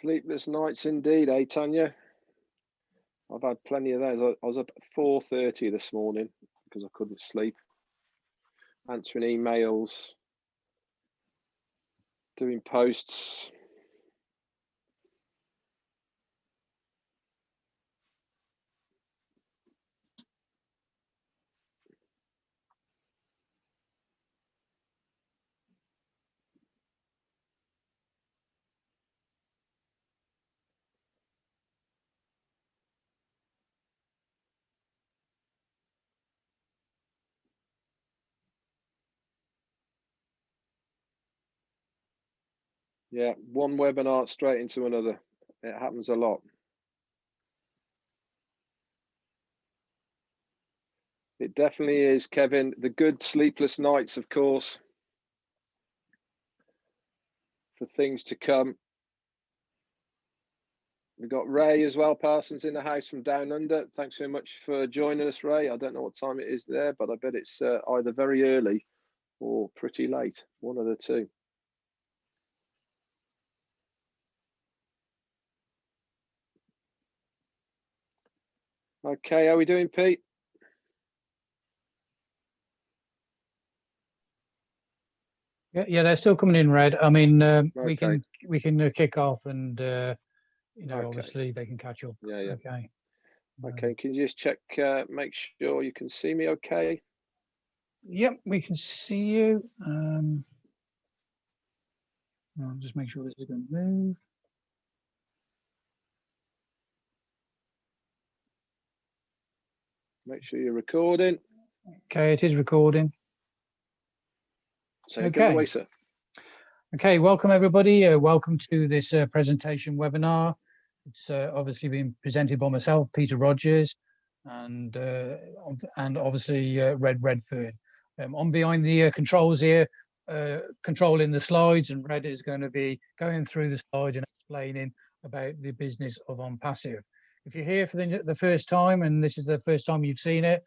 Sleepless nights indeed, eh, Tanya? I've had plenty of those. I was up at 4:30 this morning because I couldn't sleep, answering emails, doing posts. Yeah, one webinar straight into another. It happens a lot. It definitely is, Kevin. The good sleepless nights, of course, for things to come. We've got Ray as well, Parsons, in the house from down under. Thanks very much for joining us, Ray. I don't know what time it is there, but I bet it's either very early or pretty late, one of the two. Okay, how are we doing, Pete? Yeah, they're still coming in, Red. I mean, Okay. we can kick off, and you know, Okay. obviously they can catch up. Yeah. Okay. Okay. Can you just check, make sure you can see me? Okay. Yep, we can see you. I'll just make sure this is going to move. Make sure you're recording. Okay, it is recording. So okay. Away, sir. Okay, welcome everybody. Welcome to this presentation webinar. It's obviously being presented by myself, Peter Rogers, and obviously Redfern. I'm behind the controls here, controlling the slides, and Red is going to be going through the slides and explaining about the business of OnPassive. If you're here for the first time, and this is the first time you've seen it,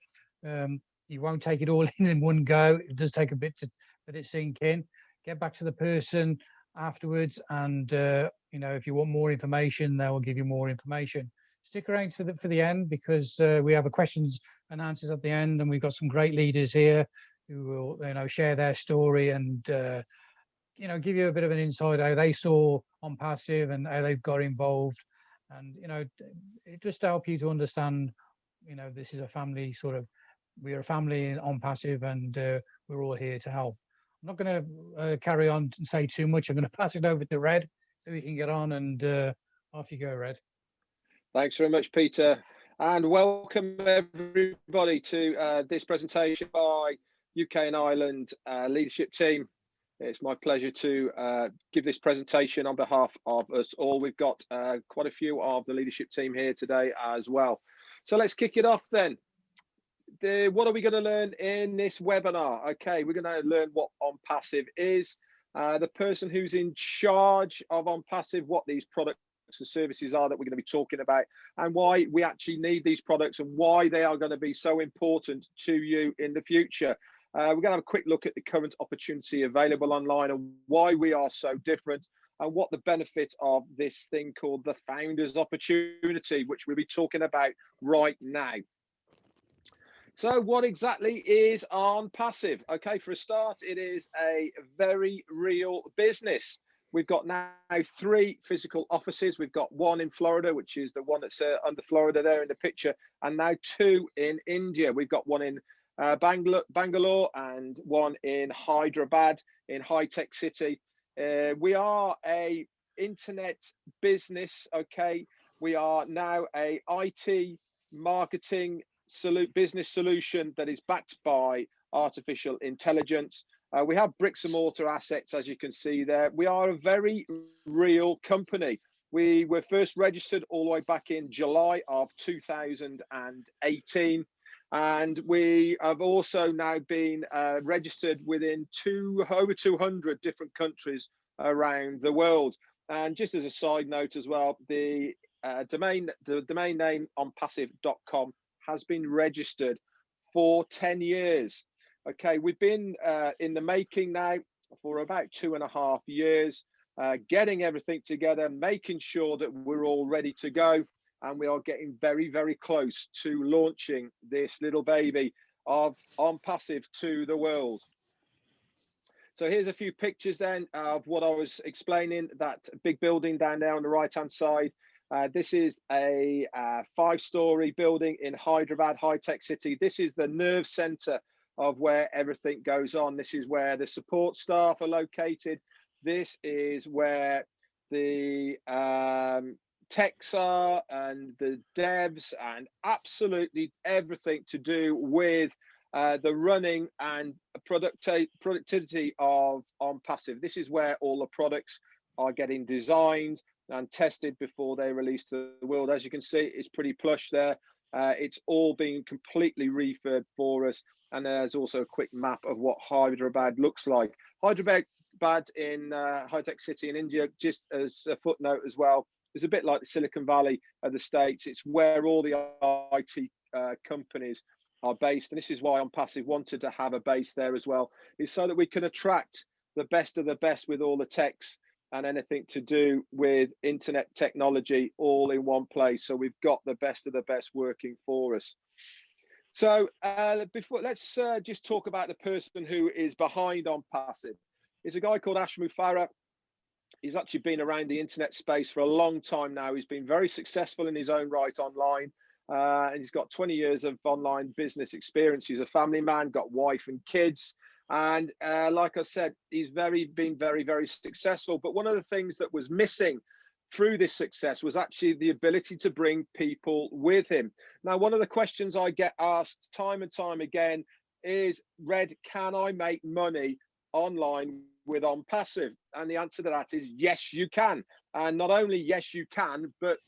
you won't take it all in one go. It does take a bit to let it sink in. Get back to the person afterwards, and you know, if you want more information, they will give you more information. Stick around for the end, because we have a questions and answers at the end, and we've got some great leaders here who will, you know, share their story and you know, give you a bit of an insight how they saw OnPassive and how they've got involved, and you know, it just help you to understand, you know, this is a family sort of, we're a family in OnPassive, and we're all here to help. I'm not going to carry on and say too much. I'm going to pass it over to Red so we can get on, and off you go, Red. Thanks very much, Peter, and welcome everybody to this presentation by UK and Ireland leadership team. It's my pleasure to give this presentation on behalf of us all. We've got quite a few of the leadership team here today as well. So let's kick it off then. What are we going to learn in this webinar? Okay, we're going to learn what OnPassive is, the person who's in charge of OnPassive, what these products and services are that we're going to be talking about, and why we actually need these products and why they are going to be so important to you in the future. We're going to have a quick look at the current opportunity available online and why we are so different, and what the benefit of this thing called the Founders Opportunity, which we'll be talking about right now. So what exactly is OnPassive? Okay, for a start, it is a very real business. We've got now 3 physical offices. We've got one in Florida, which is the one that's under Florida there in the picture, and now 2 in India. We've got one in Bangalore and one in Hyderabad, in high-tech city. We are a internet business, okay? We are now a IT marketing business solution that is backed by artificial intelligence. We have bricks and mortar assets, as you can see there. We are a very real company. We were first registered all the way back in July of 2018. And we have also now been registered within over 200 different countries around the world. And just as a side note as well, the domain name onpassive.com has been registered for 10 years. Okay, we've been in the making now for about 2.5 years. getting everything together, making sure that we're all ready to go. And we are getting very, very close to launching this little baby of OnPassive to the world. So here's a few pictures then of what I was explaining, that big building down there on the right-hand side. This is a 5-story building in Hyderabad, high-tech city. This is the nerve center of where everything goes on. This is where the support staff are located. This is where the techs are and the devs and absolutely everything to do with the running and productivity of OnPassive. This is where all the products are getting designed and tested before they release to the world. As you can see, it's pretty plush there. It's all being completely refurbed for us. And there's also a quick map of what Hyderabad looks like. Hyderabad in high-tech city in India, just as a footnote as well, is a bit like the Silicon Valley of the States. It's where all the IT companies are based, and this is why OnPassive wanted to have a base there as well, is so that we can attract the best of the best with all the techs and anything to do with internet technology all in one place. So we've got the best of the best working for us. So let's just talk about the person who is behind OnPassive. It's a guy called Ashmu Farah. He's actually been around the internet space for a long time now. He's been very successful in his own right online. And he's got 20 years of online business experience. He's a family man, got wife and kids. And like I said, he's been very, very successful. But one of the things that was missing through this success was actually the ability to bring people with him. Now, one of the questions I get asked time and time again is, Red, can I make money online with OnPassive? And the answer to that is yes, you can. And not only yes, you can, but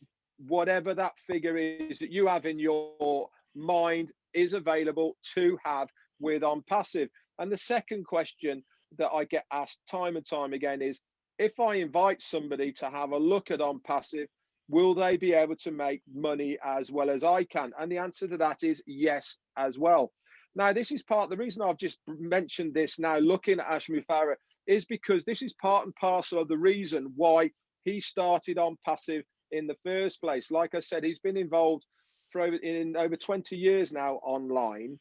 whatever that figure is that you have in your mind is available to have with OnPassive. And the second question that I get asked time and time again is, if I invite somebody to have a look at OnPassive, will they be able to make money as well as I can? And the answer to that is yes as well. Now, this is part, the reason I've just mentioned this now, looking at Ashmu Farah, is because this is part and parcel of the reason why he started OnPassive in the first place. Like I said, he's been involved for over 20 years now online,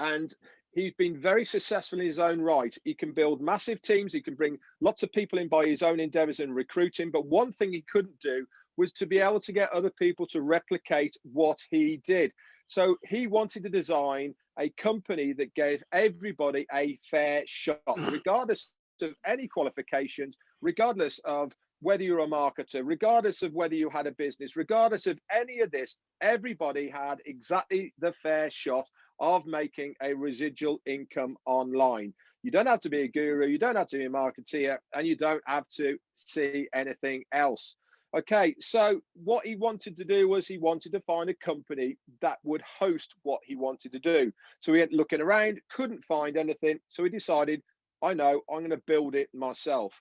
and he's been very successful in his own right. He can build massive teams. He can bring lots of people in by his own endeavors and recruiting. But one thing he couldn't do was to be able to get other people to replicate what he did. So he wanted to design a company that gave everybody a fair shot, regardless of any qualifications, regardless of whether you're a marketer, regardless of whether you had a business, regardless of any of this, everybody had exactly the fair shot of making a residual income online. You don't have to be a guru, you don't have to be a marketeer, and you don't have to see anything else. Okay, so what he wanted to do was he wanted to find a company that would host what he wanted to do. So he went looking around, couldn't find anything. So he decided, I know, I'm going to build it myself.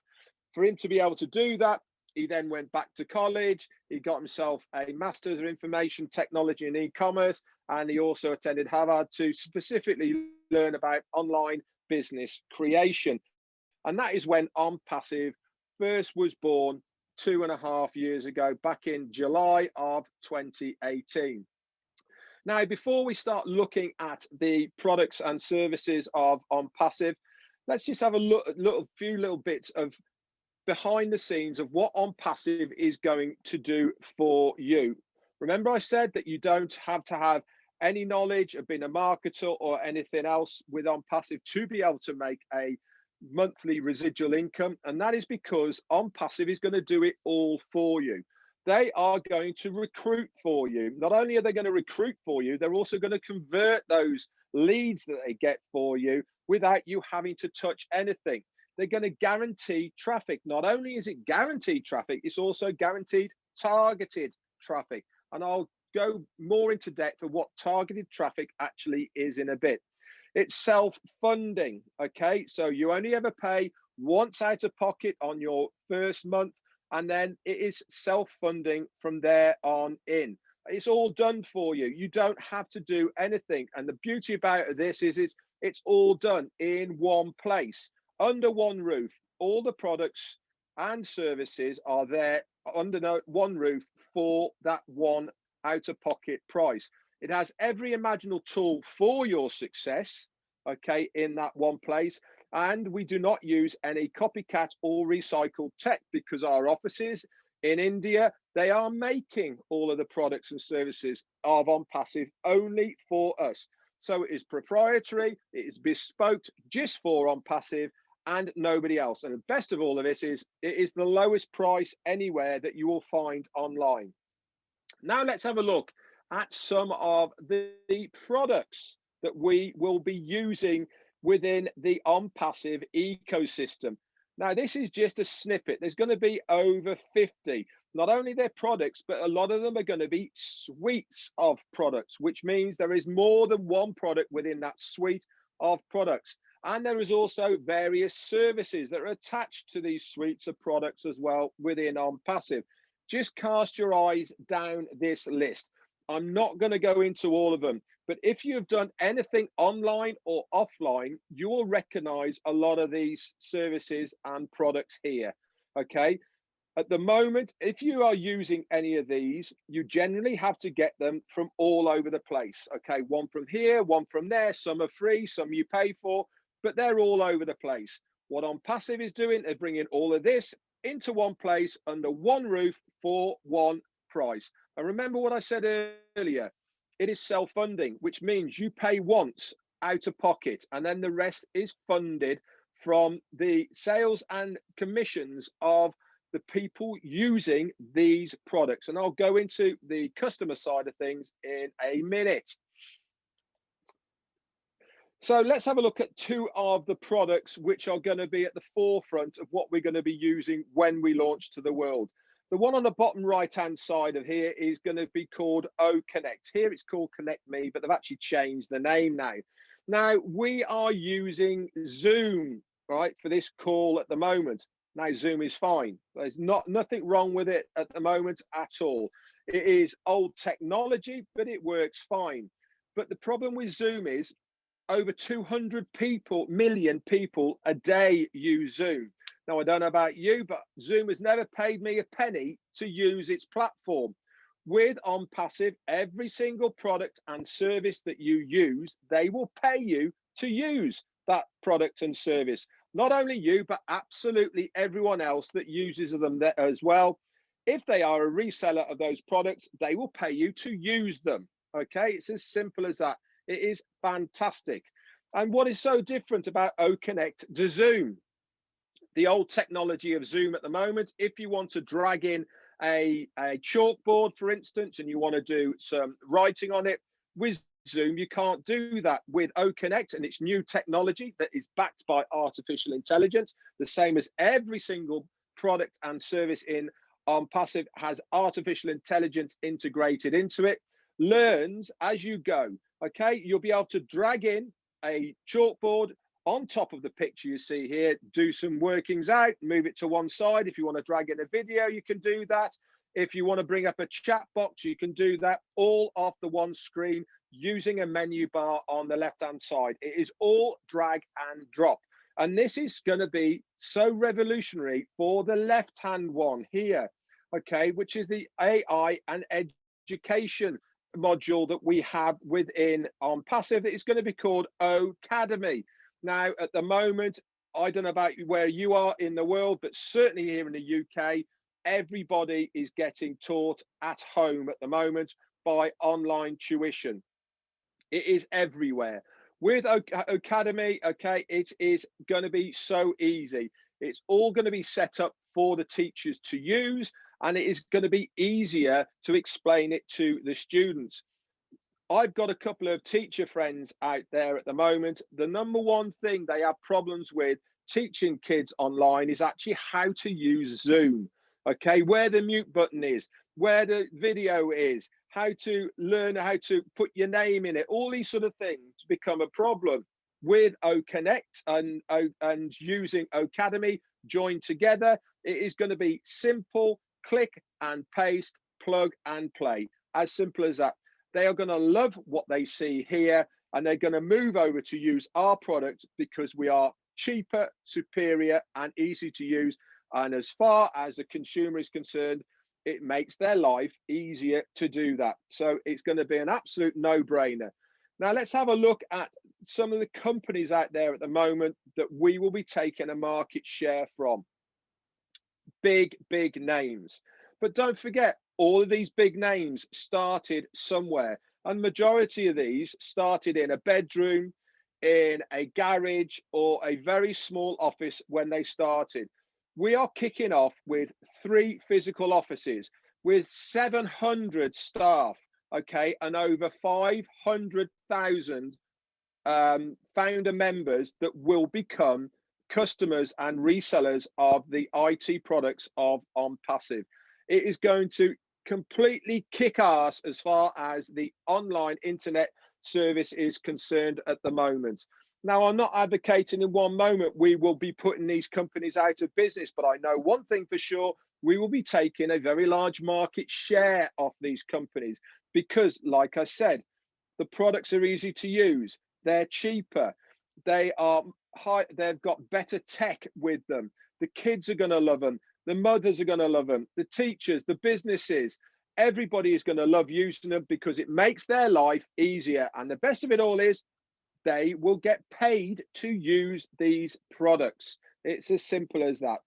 For him to be able to do that, he then went back to college. He got himself a Master's of Information Technology and E-commerce, and he also attended Harvard to specifically learn about online business creation. And that is when OnPassive first was born 2.5 years ago, back in July of 2018. Now, before we start looking at the products and services of OnPassive, let's just have a few little bits of behind the scenes of what OnPassive is going to do for you. Remember, I said that you don't have to have any knowledge of being a marketer or anything else with OnPassive to be able to make a monthly residual income. And that is because OnPassive is going to do it all for you. They are going to recruit for you. Not only are they going to recruit for you, they're also going to convert those leads that they get for you without you having to touch anything. They're going to guarantee traffic. Not only is it guaranteed traffic, it's also guaranteed targeted traffic. And I'll go more into depth of what targeted traffic actually is in a bit. It's self-funding, okay? So you only ever pay once out of pocket on your first month, and then it is self-funding from there on in. It's all done for you. You don't have to do anything. And the beauty about this is it's all done in one place, under one roof. All the products and services are there under one roof for that one out-of-pocket price. It has every imaginable tool for your success, okay, in that one place. And we do not use any copycat or recycled tech, because our offices in India, they are making all of the products and services of OnPassive only for us. So it is proprietary, it is bespoke just for OnPassive and nobody else. And the best of all of this is it is the lowest price anywhere that you will find online. Now let's have a look at some of the products that we will be using within the OnPassive ecosystem. Now, this is just a snippet. There's going to be over 50. Not only their products, but a lot of them are going to be suites of products, which means there is more than one product within that suite of products. And there is also various services that are attached to these suites of products as well within OnPassive. Just cast your eyes down this list. I'm not going to go into all of them, but if you've done anything online or offline, you will recognize a lot of these services and products here. Okay. At the moment, if you are using any of these, you generally have to get them from all over the place. Okay. One from here, one from there. Some are free, some you pay for, but they're all over the place. What OnPassive is doing is bringing all of this into one place under one roof for one price. And remember what I said earlier, it is self-funding, which means you pay once out of pocket and then the rest is funded from the sales and commissions of the people using these products. And I'll go into the customer side of things in a minute. So let's have a look at two of the products which are going to be at the forefront of what we're going to be using when we launch to the world. The one on the bottom right-hand side of here is going to be called Connect. Here it's called Connect Me, but they've actually changed the name now. Now, we are using Zoom, right, for this call at the moment. Now, Zoom is fine. There's nothing wrong with it at the moment at all. It is old technology, but it works fine. But the problem with Zoom is over 200 million people a day use Zoom. Now, I don't know about you, but Zoom has never paid me a penny to use its platform. With OnPassive, every single product and service that you use, they will pay you to use that product and service. Not only you, but absolutely everyone else that uses them as well. If they are a reseller of those products, they will pay you to use them. Okay, it's as simple as that. It is fantastic. And what is so different about Connect to Zoom? The old technology of Zoom at the moment, if you want to drag in a chalkboard, for instance, and you want to do some writing on it, with Zoom, you can't do that. With Connect and its new technology that is backed by artificial intelligence, the same as every single product and service in OnPassive has artificial intelligence integrated into it, learns as you go. Okay, you'll be able to drag in a chalkboard on top of the picture you see here, do some workings out, move it to one side. If you want to drag in a video, you can do that. If you want to bring up a chat box, you can do that all off the one screen using a menu bar on the left-hand side. It is all drag and drop. And this is going to be so revolutionary for the left-hand one here, okay, which is the AI and education module that we have within OnPassive. It's going to be called Academy. Now, at the moment, I don't know about where you are in the world, but certainly here in the UK, everybody is getting taught at home at the moment by online tuition. It is everywhere. With Academy, okay, it is going to be so easy. It's all going to be set up for the teachers to use, and it is going to be easier to explain it to the students. I've got a couple of teacher friends out there at the moment. The number one thing they have problems with teaching kids online is actually how to use Zoom. Okay, where the mute button is, where the video is, how to learn how to put your name in it. All these sort of things become a problem. With Connect and using Academy joined together, it is going to be simple, click and paste, plug and play. As simple as that. They are going to love what they see here, and they're going to move over to use our product because we are cheaper, superior, and easy to use. And as far as the consumer is concerned, it makes their life easier to do that. So it's going to be an absolute no-brainer. Now let's have a look at some of the companies out there at the moment that we will be taking a market share from. Big names. But don't forget, all of these big names started somewhere. And majority of these started in a bedroom, in a garage, or a very small office when they started. We are kicking off with 3 physical offices with 700 staff, okay, and over 500,000 founder members that will become customers and resellers of the IT products of OnPassive. It is going to completely kick ass as far as the online internet service is concerned at the moment. Now, I'm not advocating in one moment we will be putting these companies out of business, but I know one thing for sure, we will be taking a very large market share of these companies because, like I said, the products are easy to use, they're cheaper, they are high, they've got better tech with them. The kids are going to love them, the mothers are going to love them, the teachers, the businesses, everybody is going to love using them because it makes their life easier. And the best of it all is they will get paid to use these products. It's as simple as that.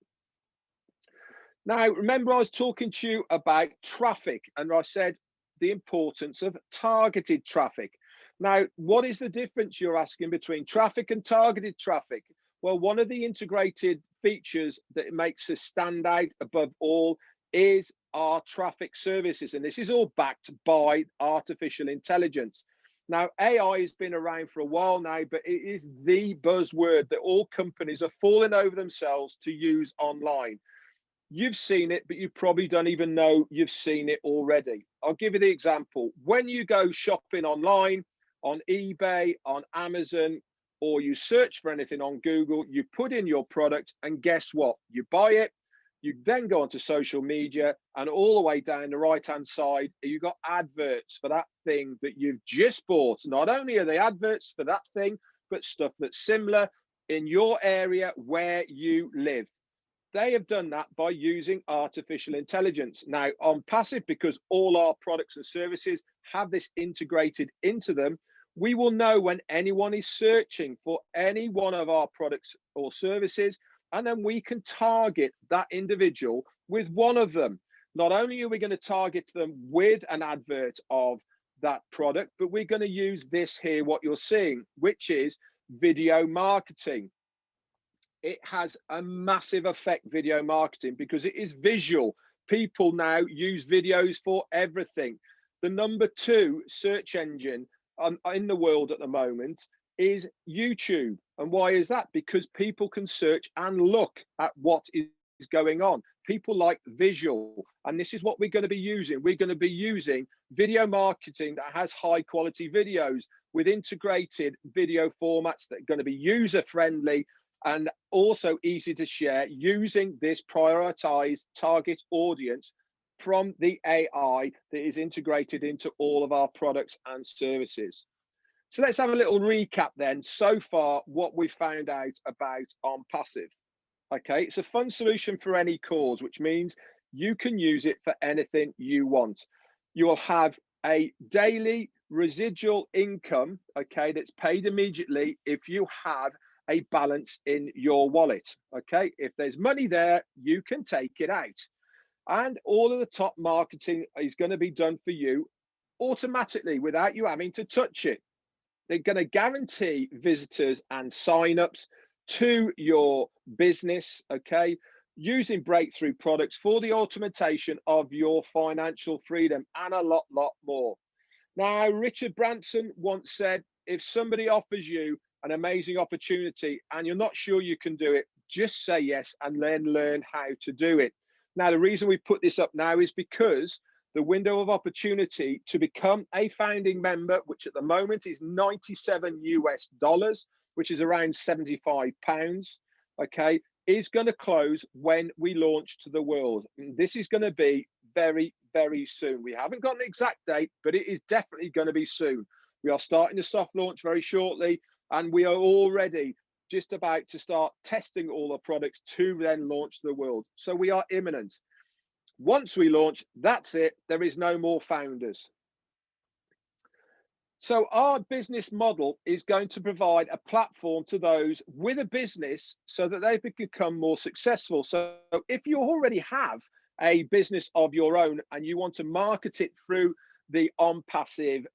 Now, remember, I was talking to you about traffic, and I said the importance of targeted traffic. Now, what is the difference, you're asking, between traffic and targeted traffic? Well, one of the integrated features that makes us stand out above all is our traffic services, and this is all backed by artificial intelligence. Now, AI has been around for a while now, but it is the buzzword that all companies are falling over themselves to use online. You've seen it, but you probably don't even know you've seen it already. I'll give you the example. When you go shopping online, on eBay, on Amazon, or you search for anything on Google, you put in your product, and guess what? You buy it. You then go onto social media, and all the way down the right-hand side, you've got adverts for that thing that you've just bought. Not only are they adverts for that thing, but stuff that's similar in your area where you live. They have done that by using artificial intelligence. Now, OnPassive, because all our products and services have this integrated into them, we will know when anyone is searching for any one of our products or services, and then we can target that individual with one of them. Not only are we going to target them with an advert of that product, but we're going to use this here, what you're seeing, which is video marketing. It has a massive effect, video marketing, because it is visual. People now use videos for everything. The number 2 search engine in the world at the moment is YouTube. And why is that? Because people can search and look at what is going on. People like visual, and this is what we're going to be using. We're going to be using video marketing that has high quality videos with integrated video formats that are going to be user friendly and also easy to share, using this prioritized target audience from the AI that is integrated into all of our products and services. So let's have a little recap then. So far, what we found out about OnPassive. Okay, it's a fun solution for any cause, which means you can use it for anything you want. You will have a daily residual income, okay, that's paid immediately if you have a balance in your wallet. Okay, if there's money there, you can take it out. And all of the top marketing is going to be done for you automatically without you having to touch it. They're going to guarantee visitors and signups to your business, okay, using breakthrough products for the automation of your financial freedom and a lot more. Now, Richard Branson once said, if somebody offers you an amazing opportunity and you're not sure you can do it, just say yes and then learn how to do it. Now, the reason we put this up now is because the window of opportunity to become a founding member, which at the moment is $97 US, which is around £75, okay, is going to close when we launch to the world. And this is going to be very soon. We haven't got an exact date, but it is definitely going to be soon. We are starting the soft launch very shortly, and we are already just about to start testing all the products to then launch to the world. So we are imminent. Once we launch, that's it. There is no more founders. So our business model is going to provide a platform to those with a business so that they become more successful. So if you already have a business of your own and you want to market it through the OnPassive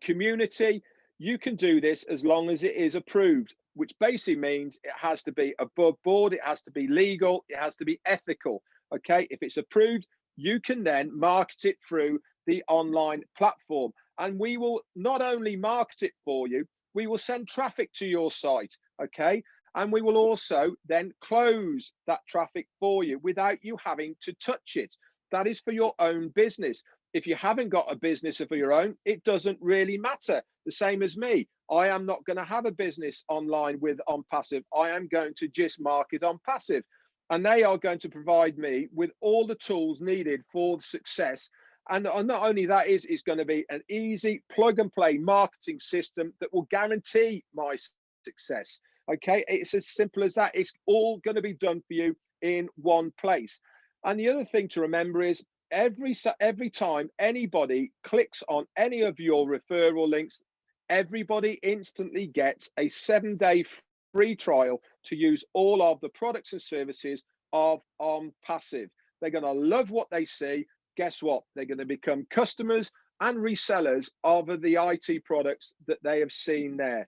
community, you can do this as long as it is approved, which basically means it has to be above board, it has to be legal, it has to be ethical. Okay, if it's approved, you can then market it through the online platform. And we will not only market it for you, we will send traffic to your site. Okay, and we will also then close that traffic for you without you having to touch it. That is for your own business. If you haven't got a business of your own, it doesn't really matter. The same as me. I am not going to have a business online with OnPassive. I am going to just market OnPassive. And they are going to provide me with all the tools needed for success. And not only that, it's going to be an easy plug and play marketing system that will guarantee my success. Okay, it's as simple as that. It's all going to be done for you in one place. And the other thing to remember is every time anybody clicks on any of your referral links, everybody instantly gets a 7-day free trial to use all of the products and services of OnPassive. They're going to love what they see. Guess what? They're going to become customers and resellers of the IT products that they have seen there.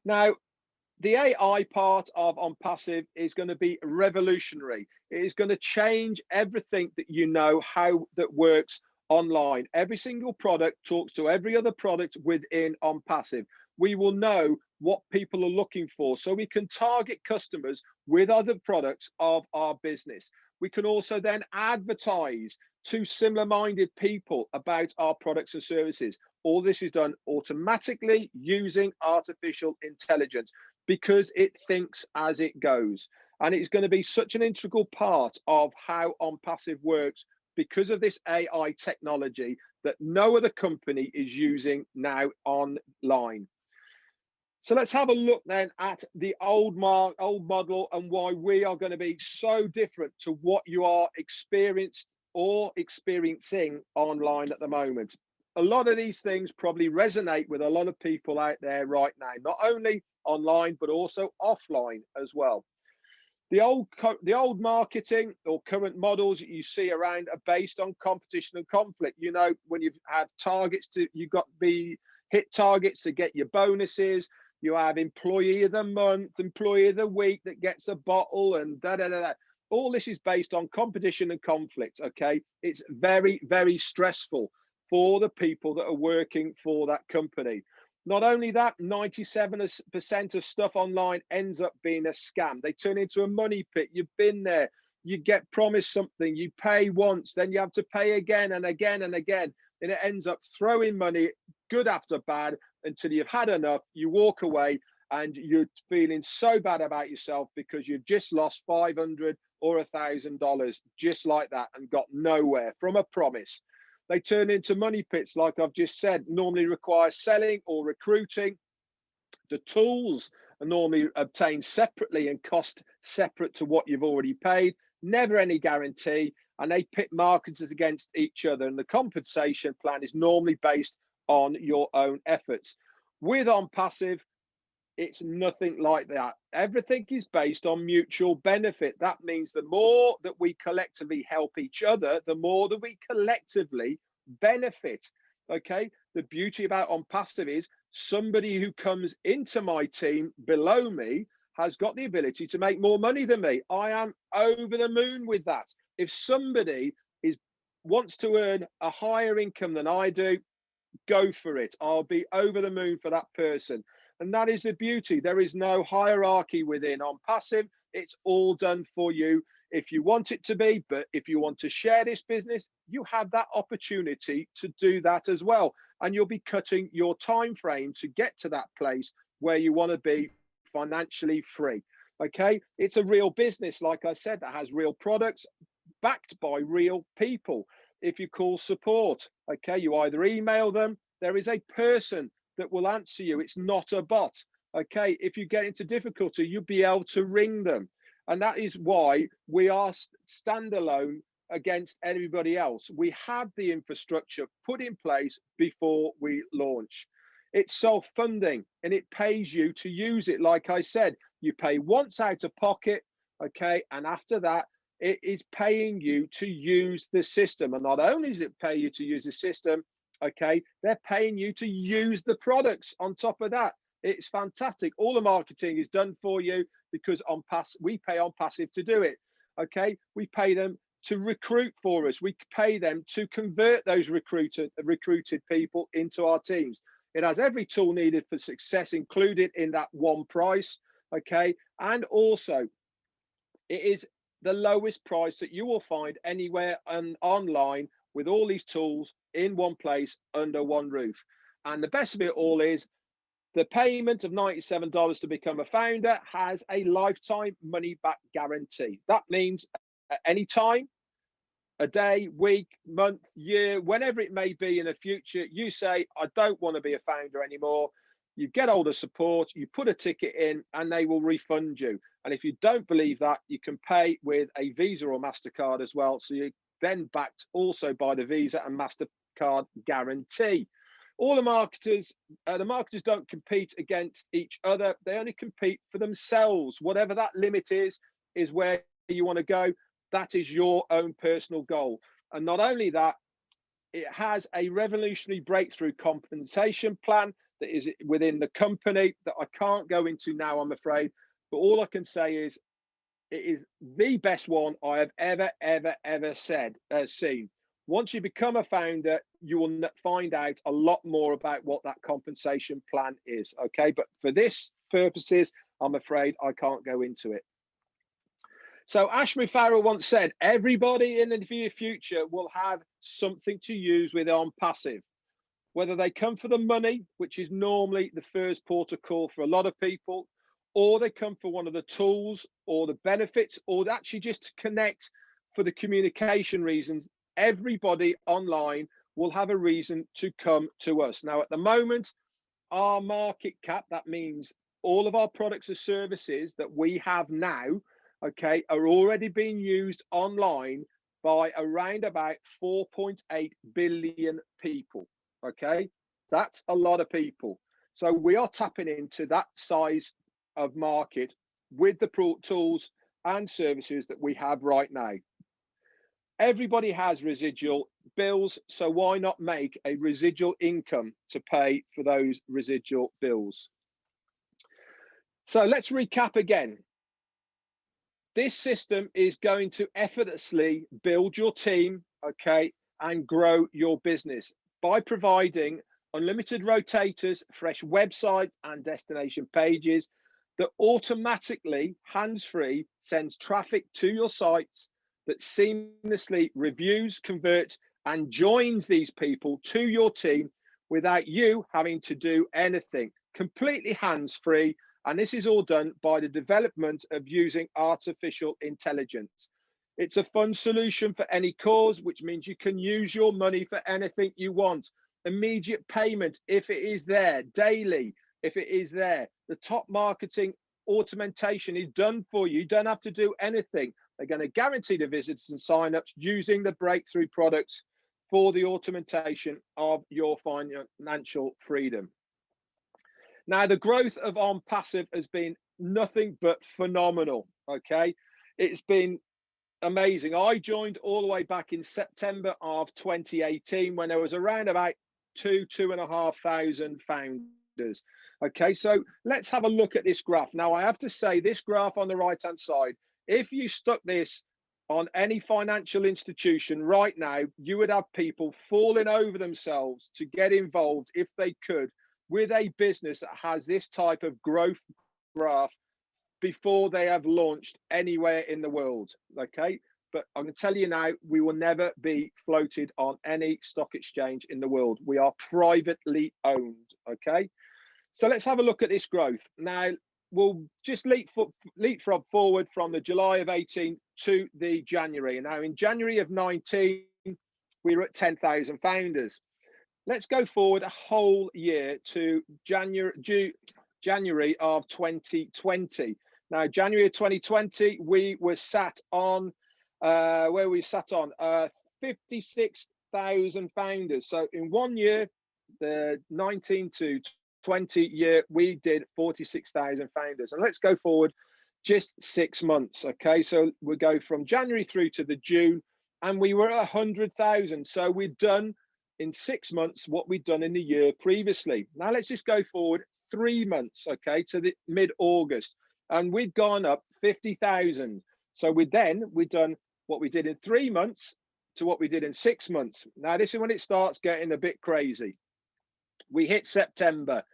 Now, the AI part of OnPassive is going to be revolutionary. It is going to change everything that you know how that works online. Every single product talks to every other product within OnPassive. We will know what people are looking for, so we can target customers with other products of our business. We can also then advertise to similar-minded people about our products and services. All this is done automatically using artificial intelligence, because it thinks as it goes. And it's going to be such an integral part of how OnPassive works because of this AI technology that no other company is using now online. So let's have a look then at the old model and why we are going to be so different to what you are experiencing online at the moment. A lot of these things probably resonate with a lot of people out there right now, not only online, but also offline as well. The old marketing or current models that you see around are based on competition and conflict. You know, when you've had targets you've got the hit targets to get your bonuses. You have employee of the month, employee of the week that gets a bottle, and da da da da. All this is based on competition and conflict. Okay, it's very, very stressful for the people that are working for that company. Not only that, 97% of stuff online ends up being a scam. They turn into a money pit. You've been there. You get promised something. You pay once, then you have to pay again and again and again. And it ends up throwing money, good after bad, until you've had enough. You walk away and you're feeling so bad about yourself because you've just lost $500 or $1,000 just like that and got nowhere from a promise. They turn into money pits, like I've just said, normally require selling or recruiting. The tools are normally obtained separately and cost separate to what you've already paid. Never any guarantee, and they pit marketers against each other. And the compensation plan is normally based on your own efforts. With OnPassive, it's nothing like that. Everything is based on mutual benefit. That means the more that we collectively help each other, the more that we collectively benefit. Okay. The beauty about OnPassive is somebody who comes into my team below me has got the ability to make more money than me. I am over the moon with that. If somebody wants to earn a higher income than I do, go for it. I'll be over the moon for that person. And that is the beauty. There is no hierarchy within OnPassive. It's all done for you if you want it to be. But if you want to share this business, you have that opportunity to do that as well. And you'll be cutting your time frame to get to that place where you want to be financially free. Okay, it's a real business, like I said, that has real products backed by real people. If you call support, okay, you either email them, there is a person that will answer you. It's not a bot. Okay, if you get into difficulty, you'll be able to ring them. And that is why we are standalone against everybody else. We have the infrastructure put in place before we launch. It's self-funding and it pays you to use it. Like I said, you pay once out of pocket, okay, and after that, it is paying you to use the system. And not only does it pay you to use the system, okay, they're paying you to use the products on top of that. It's fantastic. All the marketing is done for you because we pay OnPassive to do it. Okay, we pay them to recruit for us. We pay them to convert those recruited people into our teams. It has every tool needed for success included in that one price. Okay, and also it is the lowest price that you will find anywhere online with all these tools in one place under one roof. And the best of it all is the payment of $97 to become a founder has a lifetime money back guarantee. That means at any time, a day, week, month, year, whenever it may be in the future, you say, I don't want to be a founder anymore. You get older support, you put a ticket in and they will refund you. And if you don't believe that, you can pay with a Visa or MasterCard as well. So you're then backed also by the Visa and MasterCard guarantee. All the marketers don't compete against each other. They only compete for themselves. Whatever that limit is where you want to go. That is your own personal goal. And not only that, it has a revolutionary breakthrough compensation plan that is within the company that I can't go into now, I'm afraid. But all I can say is it is the best one I have ever seen. Once you become a founder, you will find out a lot more about what that compensation plan is. Okay, but for this purposes, I'm afraid I can't go into it. So Ashmi Farrell once said, everybody in the near future will have something to use with OnPassive, whether they come for the money, which is normally the first port of call for a lot of people, or they come for one of the tools or the benefits, or actually just to connect for the communication reasons. Everybody online will have a reason to come to us. Now, at the moment, our market cap, that means all of our products or services that we have now, okay, are already being used online by around about 4.8 billion people. Okay, that's a lot of people. So we are tapping into that size of market with the tools and services that we have right now. Everybody has residual bills, so why not make a residual income to pay for those residual bills? So let's recap again. This system is going to effortlessly build your team, okay, and grow your business by providing unlimited rotators, fresh websites and destination pages that automatically, hands-free, sends traffic to your sites, that seamlessly reviews, converts, and joins these people to your team without you having to do anything, completely hands-free. And this is all done by the development of using artificial intelligence. It's a fund solution for any cause, which means you can use your money for anything you want. Immediate payment, if it is there, daily, if it is there. The top marketing automation is done for you. You don't have to do anything. They're going to guarantee the visits and signups using the breakthrough products for the automation of your financial freedom. Now, the growth of OnPassive has been nothing but phenomenal, okay? It's been amazing. I joined all the way back in September of 2018 when there was around about 2,500 founders. Okay, so let's have a look at this graph. Now, I have to say this graph on the right-hand side, if you stuck this on any financial institution right now, you would have people falling over themselves to get involved if they could with a business that has this type of growth graph before they have launched anywhere in the world. Okay, but I'm going to tell you now, we will never be floated on any stock exchange in the world. We are privately owned. Okay, so let's have a look at this growth. Now, we'll just leapfrog forward from the July of 18 to the January. Now, in January of 19, we were at 10,000 founders. Let's go forward a whole year to January of 2020. Now, January of 2020, we were sat on, where we sat on 56,000 founders. So in 1 year, the 19 to 20 year, we did 46,000 founders. And let's go forward just 6 months. Okay, so we go from January through to the June, and we were at 100,000. So we've done in 6 months what we'd done in the year previously. Now let's just go forward 3 months, okay, to the mid-August, and we'd gone up 50,000. So we'd done what we did in 3 months to what we did in 6 months. Now this is when it starts getting a bit crazy. We hit September.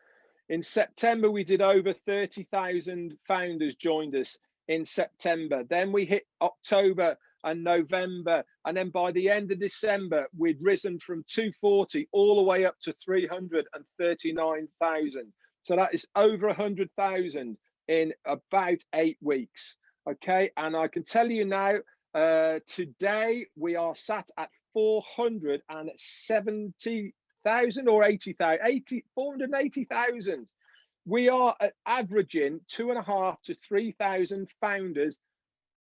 In September, we did over 30,000 founders joined us in September. Then we hit October and November. And then by the end of December, we'd risen from 240 all the way up to 339,000. So that is over 100,000 in about 8 weeks. Okay. And I can tell you now, today we are sat at 470,000 or 480,000. We are averaging 2,500 to 3,000 founders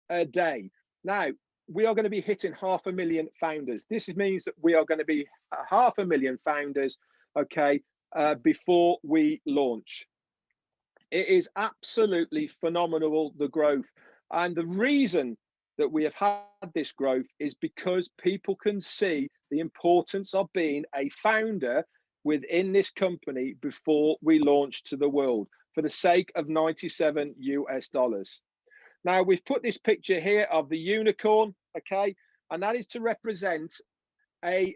a day. Now, we are going to be hitting 500,000 founders. This means that we are going to be 500,000 founders, okay, before we launch. It is absolutely phenomenal, the growth. And the reason that we have had this growth is because people can see the importance of being a founder within this company before we launch to the world for the sake of $97 US. Now we've put this picture here of the unicorn, okay, and that is to represent a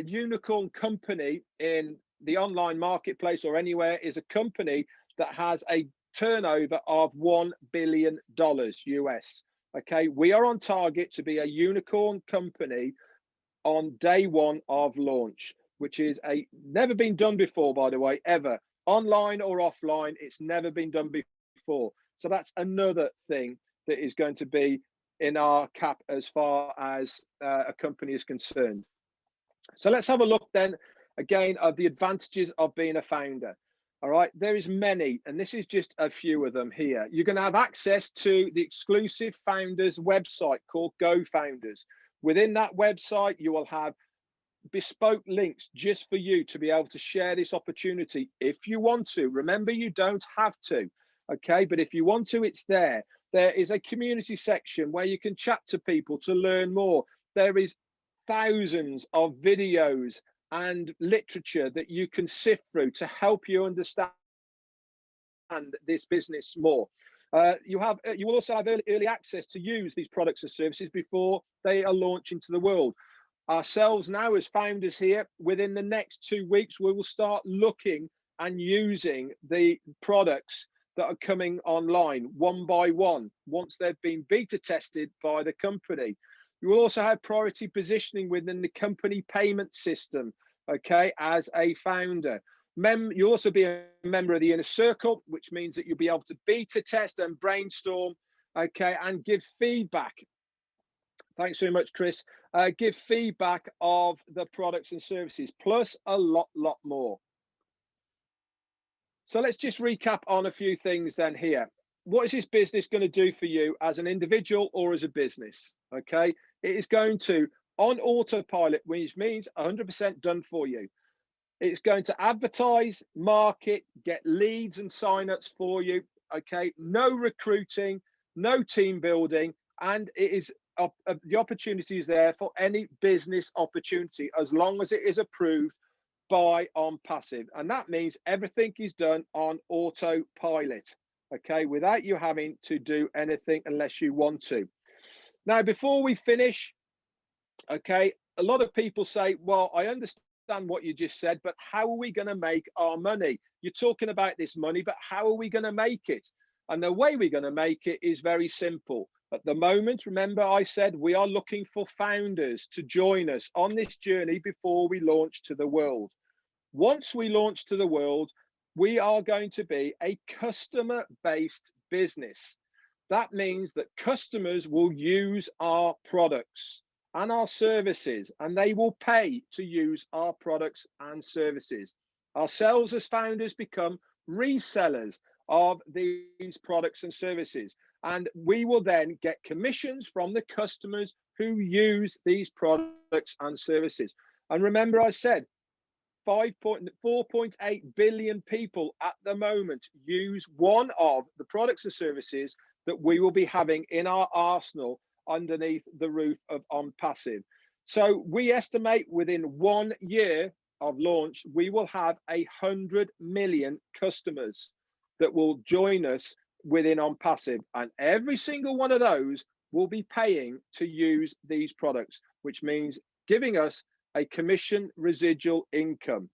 unicorn company in the online marketplace or anywhere is a company that has a turnover of $1 billion US. Okay, we are on target to be a unicorn company on day one of launch, which is never been done before, by the way, ever, online or offline. It's never been done before. So that's another thing that is going to be in our cap as far as a company is concerned. So let's have a look then again of the advantages of being a founder. All right, there is many, and this is just a few of them here. You're going to have access to the exclusive founders website called Go Founders. Within that website, you will have bespoke links just for you to be able to share this opportunity if you want to. Remember, you don't have to, okay? But if you want to, it's there. There is a community section where you can chat to people to learn more. There is thousands of videos and literature that you can sift through to help you understand this business more. You will also have early access to use these products and services before they are launching to the world. Ourselves now as founders here, within the next 2 weeks, we will start looking and using the products that are coming online one by one once they've been beta tested by the company. You will also have priority positioning within the company payment system, okay, as a founder. You'll also be a member of the inner circle, which means that you'll be able to beta test and brainstorm, okay, and give feedback. Thanks very much, Chris. Give feedback of the products and services, plus a lot more. So let's just recap on a few things then here. What is this business going to do for you as an individual or as a business? Okay, it is going to, on autopilot, which means 100% done for you. It's going to advertise, market, get leads and signups for you. Okay, no recruiting, no team building, and it is the opportunity is there for any business opportunity as long as it is approved by OnPassive, and that means everything is done on autopilot, okay, without you having to do anything unless you want to. Now, before we finish, okay, a lot of people say, well, I understand what you just said, but how are we going to make our money? You're talking about this money, but how are we going to make it? And the way we're going to make it is very simple. At the moment, remember I said we are looking for founders to join us on this journey before we launch to the world. Once we launch to the world, we are going to be a customer-based business. That means that customers will use our products and our services, and they will pay to use our products and services. Ourselves as founders become resellers of these products and services. And we will then get commissions from the customers who use these products and services. And remember, I said 4.8 billion people at the moment use one of the products and services that we will be having in our arsenal underneath the roof of OnPassive. So we estimate within 1 year of launch, we will have 100 million customers that will join us within OnPassive, and every single one of those will be paying to use these products, which means giving us a commission residual income.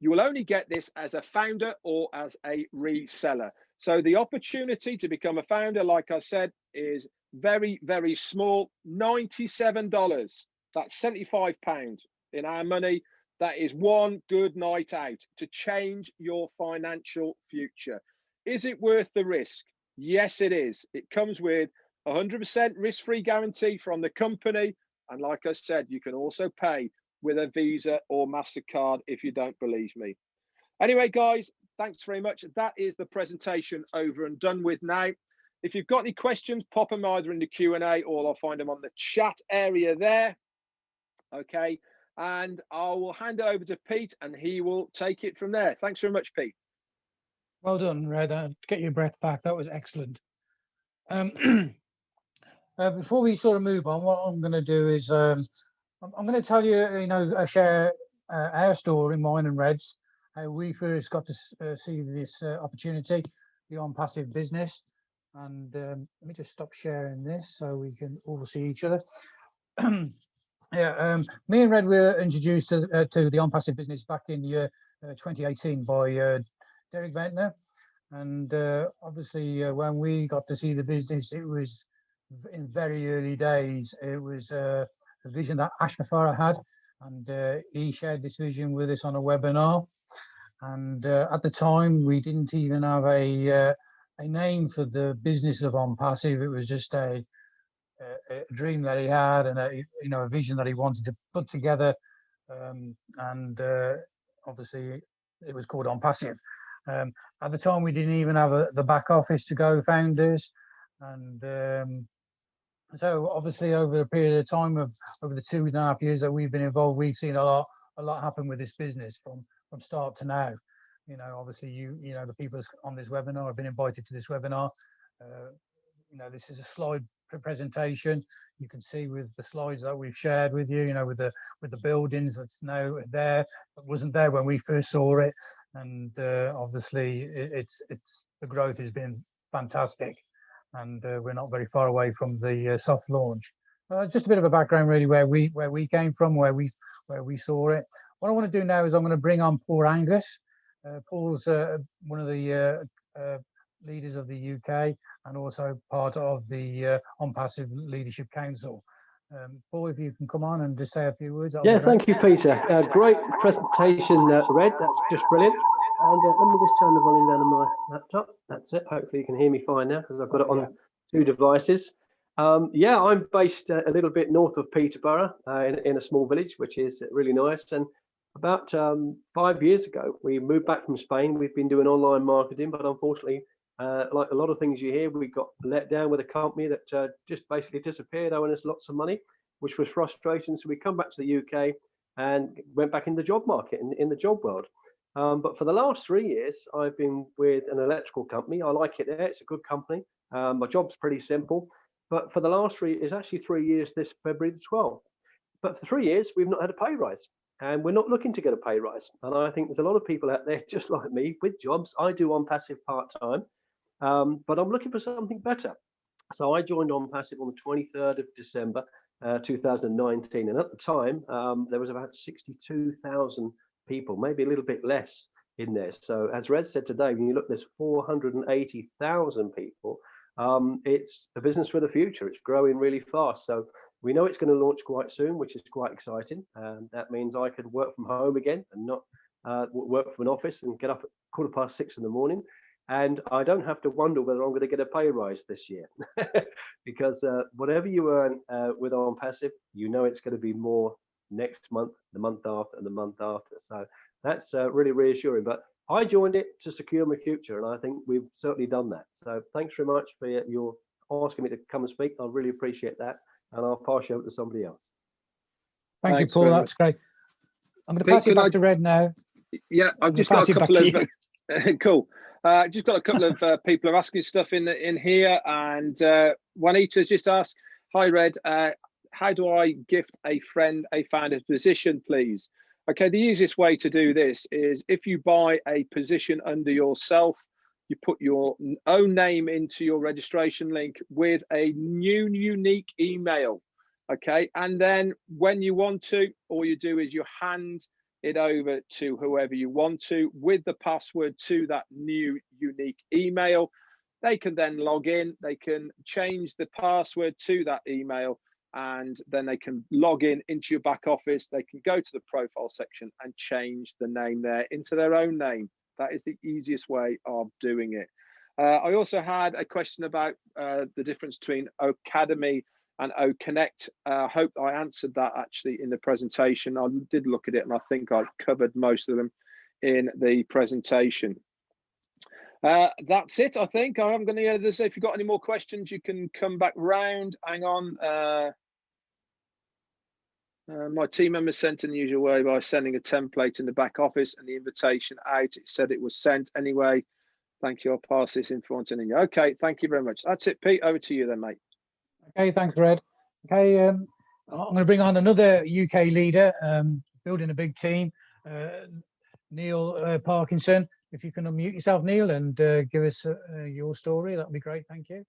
You will only get this as a founder or as a reseller. So the opportunity to become a founder, like I said, is very, very small. $97. That's £75 in our money. That is one good night out to change your financial future. Is it worth the risk? Yes, it is. It comes with 100% risk-free guarantee from the company. And like I said, you can also pay with a Visa or MasterCard if you don't believe me. Anyway, guys, thanks very much. That is the presentation over and done with now. If you've got any questions, pop them either in the Q&A or I'll find them on the chat area there. Okay, and I will hand it over to Pete and he will take it from there. Thanks very much, Pete. Well done, Red. Get your breath back. That was excellent. Before we sort of move on, what I'm going to do is I'm going to tell you, share our story, mine and Red's, how we first got to see this opportunity, the OnPassive business. And let me just stop sharing this so we can all see each other. Yeah, me and Red were introduced to the OnPassive business back in year 2018 by Derek Ventnor. And obviously, when we got to see the business, it was in very early days. It was a vision that Ash Mafara had, and he shared this vision with us on a webinar. And at the time, we didn't even have a name for the business of OnPassive. It was just a dream that he had, and a vision that he wanted to put together. And obviously, it was called OnPassive. At the time, we didn't even have the back office to go founders, and so obviously over a period of time of over the 2.5 years that we've been involved, we've seen a lot happen with this business from start to now. Obviously the people on this webinar have been invited to this webinar. This is a slide presentation. You can see with the slides that we've shared with you, with the buildings that's now there, that wasn't there when we first saw it. And obviously it's the growth has been fantastic, and we're not very far away from the soft launch. Just a bit of a background really where we came from, where we saw it. What I want to do now is I'm going to bring on Paul Angus. Paul's one of the leaders of the UK and also part of the OnPassive Leadership Council. Paul, if you can come on and just say a few words. Yeah, thank you, Peter. Great presentation, Red. That's just brilliant. And let me just turn the volume down on my laptop. That's it. Hopefully you can hear me fine now because I've got it on 2 devices. Yeah, I'm based a little bit north of Peterborough in a small village, which is really nice. And about 5 years ago, we moved back from Spain. We've been doing online marketing, but unfortunately, like a lot of things you hear, we got let down with a company that just basically disappeared, owing us lots of money, which was frustrating. So we come back to the UK and went back in the job market, in the job world. But for the last 3 years, I've been with an electrical company. I like it there. It's a good company. My job's pretty simple. But for the last 3 years, actually 3 years this February the 12th. But for 3 years, we've not had a pay rise. And we're not looking to get a pay rise. And I think there's a lot of people out there just like me with jobs. I do OnPassive part-time, but I'm looking for something better. So I joined OnPassive on the 23rd of December 2019. And at the time, there was about 62,000 people, maybe a little bit less in there. So as Red said today, when you look, there's 480,000 people. It's a business for the future. It's growing really fast. So we know it's going to launch quite soon, which is quite exciting. That means I could work from home again and not work from an office and get up at 6:15 in the morning. And I don't have to wonder whether I'm going to get a pay rise this year because whatever you earn with OnPassive, it's going to be more next month, the month after, and the month after. So that's really reassuring. But I joined it to secure my future, and I think we've certainly done that. So thanks very much for your asking me to come and speak. I really appreciate that, and I'll pass you over to somebody else. Thank you, Thanks Paul. very That's great. I'm going to Pete, pass it can back to Red now. Yeah, I've just got a couple of cool. Just got a couple of people are asking stuff in here, and Juanita's just asked, "Hi Red, how do I gift a friend a founder's position, please?" Okay, the easiest way to do this is if you buy a position under yourself, you put your own name into your registration link with a new unique email. Okay, and then when you want to, all you do is you hand it over to whoever you want to with the password to that new unique email. They can then log in, they can change the password to that email, and then they can log in into your back office. They can go to the profile section and change the name there into their own name. That is the easiest way of doing it. I also had a question about the difference between Academy and OConnect. I hope I answered that actually in the presentation. I did look at it and I think I covered most of them in the presentation. That's it, I think. I'm going to say if you've got any more questions, you can come back round. Hang on. My team member sent in the usual way by sending a template in the back office and the invitation out. It said it was sent anyway. Thank you. I'll pass this info on to you. Okay, thank you very much. That's it, Pete. Over to you then, mate. Okay, thanks, Red. Okay, I'm going to bring on another UK leader, building a big team, Neil Parkinson. If you can unmute yourself, Neil, and give us your story, that'd be great. Thank you.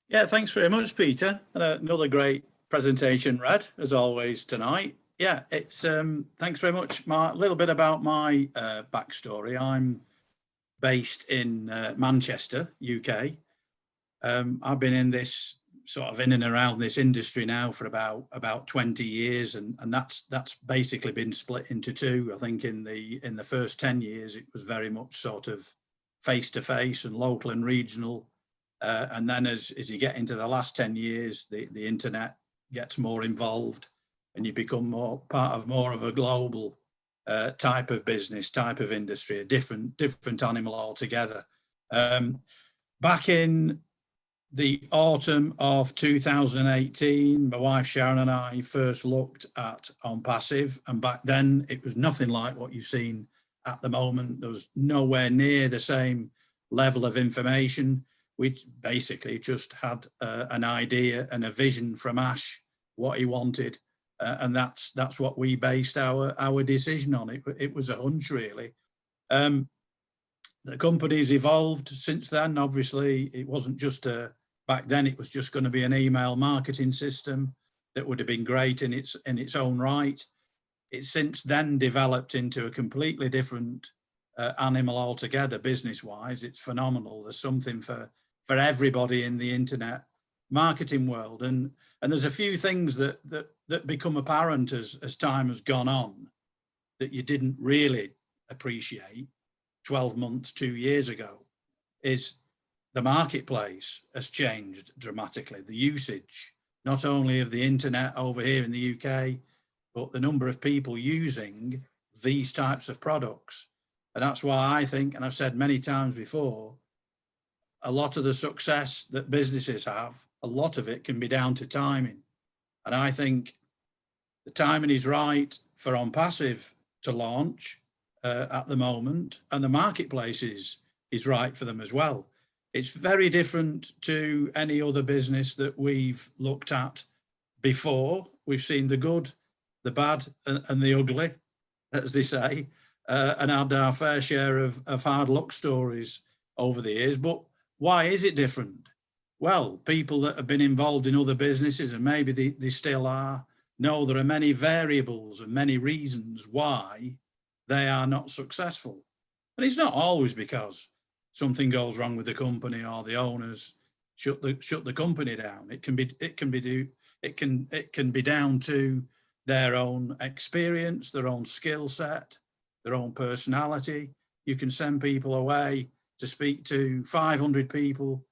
Yeah, thanks very much, Peter. And another great presentation, Red, as always tonight. Yeah, it's thanks very much. A little bit about my backstory. I'm based in Manchester, UK. I've been in this sort of in and around this industry now for about 20 years, and that's basically been split into two. I think in the first 10 years it was very much sort of face to face and local and regional, and then as you get into the last 10 years, the internet gets more involved, and you become part of more of a global type of business, type of industry, a different animal altogether. Back in the autumn of 2018, my wife Sharon and I first looked at OnPassive, and back then it was nothing like what you've seen at the moment. There was nowhere near the same level of information. We basically just had an idea and a vision from Ash, what he wanted, and that's what we based our decision on. It was a hunch, really. The company's evolved since then. Obviously, it wasn't just back then it was just going to be an email marketing system that would have been great in its own right. It's since then developed into a completely different animal altogether, business-wise. It's phenomenal. There's something for everybody in the internet marketing world, and there's a few things that become apparent as time has gone on that you didn't really appreciate 12 months, 2 years ago. Is the marketplace has changed dramatically. The usage, not only of the internet over here in the UK, but the number of people using these types of products. And that's why I think, and I've said many times before, a lot of the success that businesses have, a lot of it can be down to timing. And I think the timing is right for OnPassive to launch at the moment, and the marketplace is right for them as well. It's very different to any other business that we've looked at before. We've seen the good, the bad, and the ugly, as they say, and had our fair share of hard luck stories over the years. But why is it different? Well, people that have been involved in other businesses, and maybe they still are, know there are many variables and many reasons why they are not successful. And it's not always because something goes wrong with the company or the owners shut the company down. It can be down to their own experience, their own skill set, their own personality. You can send people away to speak to 500 people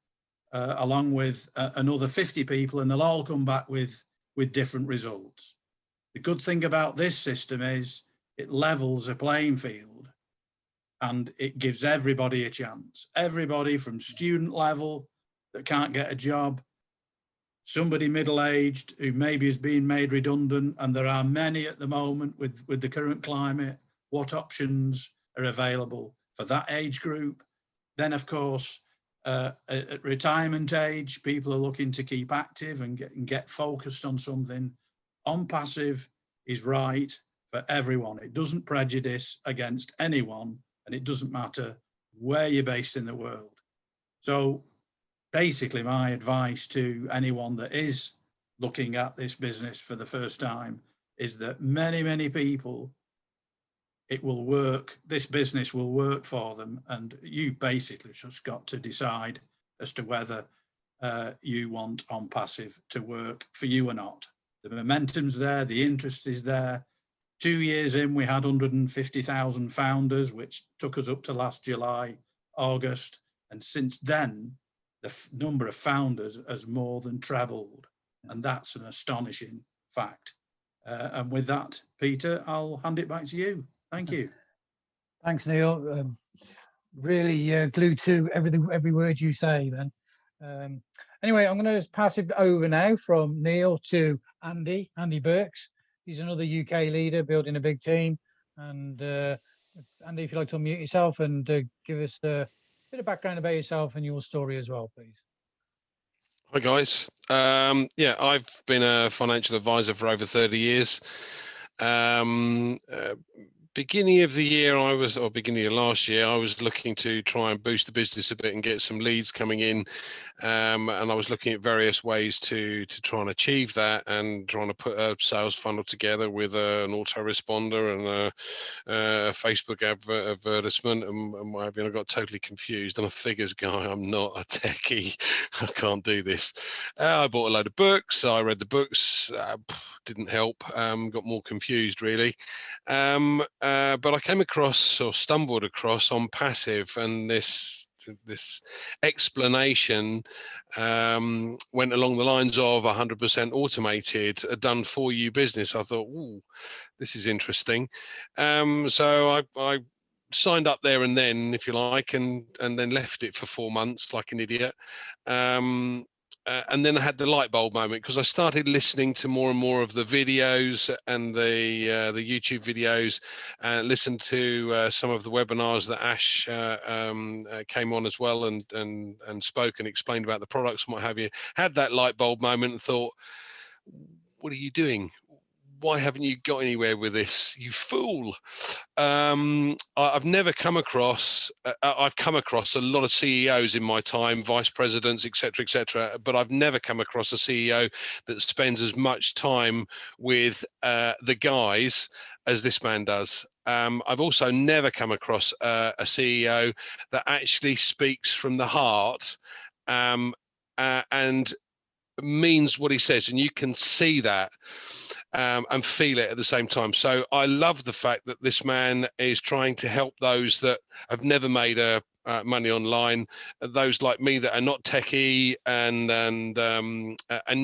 along with another 50 people, and they'll all come back with different results. The good thing about this system is it levels a playing field, and it gives everybody a chance. Everybody from student level that can't get a job, somebody middle-aged who maybe is being made redundant, and there are many at the moment with the current climate. What options are available for that age group? Then, of course, at retirement age, people are looking to keep active and get focused on something. OnPassive is right for everyone. It doesn't prejudice against anyone, and it doesn't matter where you're based in the world. So basically, my advice to anyone that is looking at this business for the first time is that many people, it will work. This business will work for them, and you basically just got to decide as to whether you want OnPassive to work for you or not. The momentum's there, the interest is there. 2 years in, we had 150,000 founders, which took us up to last July, August, and since then, the number of founders has more than trebled, and that's an astonishing fact. And with that, Peter, I'll hand it back to you. Thank you. Thanks, Neil. Really glued to every word you say then. Anyway, I'm going to pass it over now from Neil to Andy Burks. He's another UK leader building a big team. And Andy, if you'd like to unmute yourself and give us a bit of background about yourself and your story as well, please. Hi guys. Yeah, I've been a financial advisor for over 30 years. Beginning of the year, beginning of last year, I was looking to try and boost the business a bit and get some leads coming in. And I was looking at various ways to try and achieve that, and trying to put a sales funnel together with an autoresponder and a Facebook advertisement and what have you. And I got totally confused. I'm a figures guy. I'm not a techie. I can't do this. I bought a load of books. I read the books. Didn't help. Got more confused really. But I came across, or stumbled across, OnPassive, and this explanation went along the lines of 100% automated, a done for you business. I thought, ooh, this is interesting. So I signed up there and then, if you like, and then left it for 4 months like an idiot. And then I had the light bulb moment, because I started listening to more and more of the videos and the YouTube videos, and listened to some of the webinars that Ash came on as well, and spoke and explained about the products and what have you. Had that light bulb moment and thought, what are you doing? Why haven't you got anywhere with this, you fool? I've never come across, I've come across a lot of CEOs in my time, vice presidents, etc., but I've never come across a CEO that spends as much time with the guys as this man does. I've also never come across a CEO that actually speaks from the heart and means what he says, and you can see that and feel it at the same time. So I love the fact that this man is trying to help those that have never made money online, those like me that are not techie and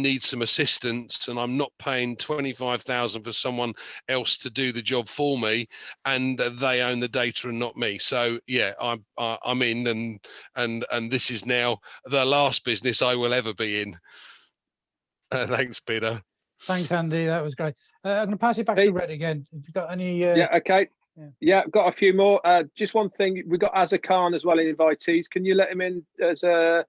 need some assistance, and I'm not paying 25,000 for someone else to do the job for me, and they own the data and not me. So yeah, I'm in, and this is now the last business I will ever be in. Thanks, Peter. Thanks, Andy. That was great. I'm going to pass it back to Red again. If you've got any... Yeah, okay. Yeah, got a few more. Just one thing, we've got Azza Khan as well in invitees. Can you let him in as a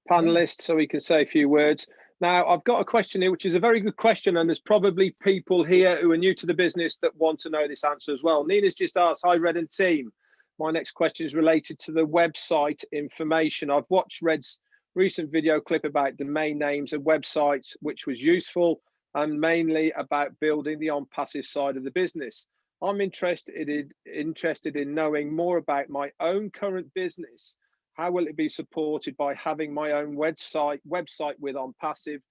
panelist so he can say a few words? Now, I've got a question here, which is a very good question, and there's probably people here who are new to the business that want to know this answer as well. Nina's just asked, hi, Red and team. My next question is related to the website information. I've watched Red's recent video clip about domain names and websites, which was useful, and mainly about building the OnPassive side of the business. I'm interested in knowing more about my own current business. How will it be supported by having my own website with OnPassive?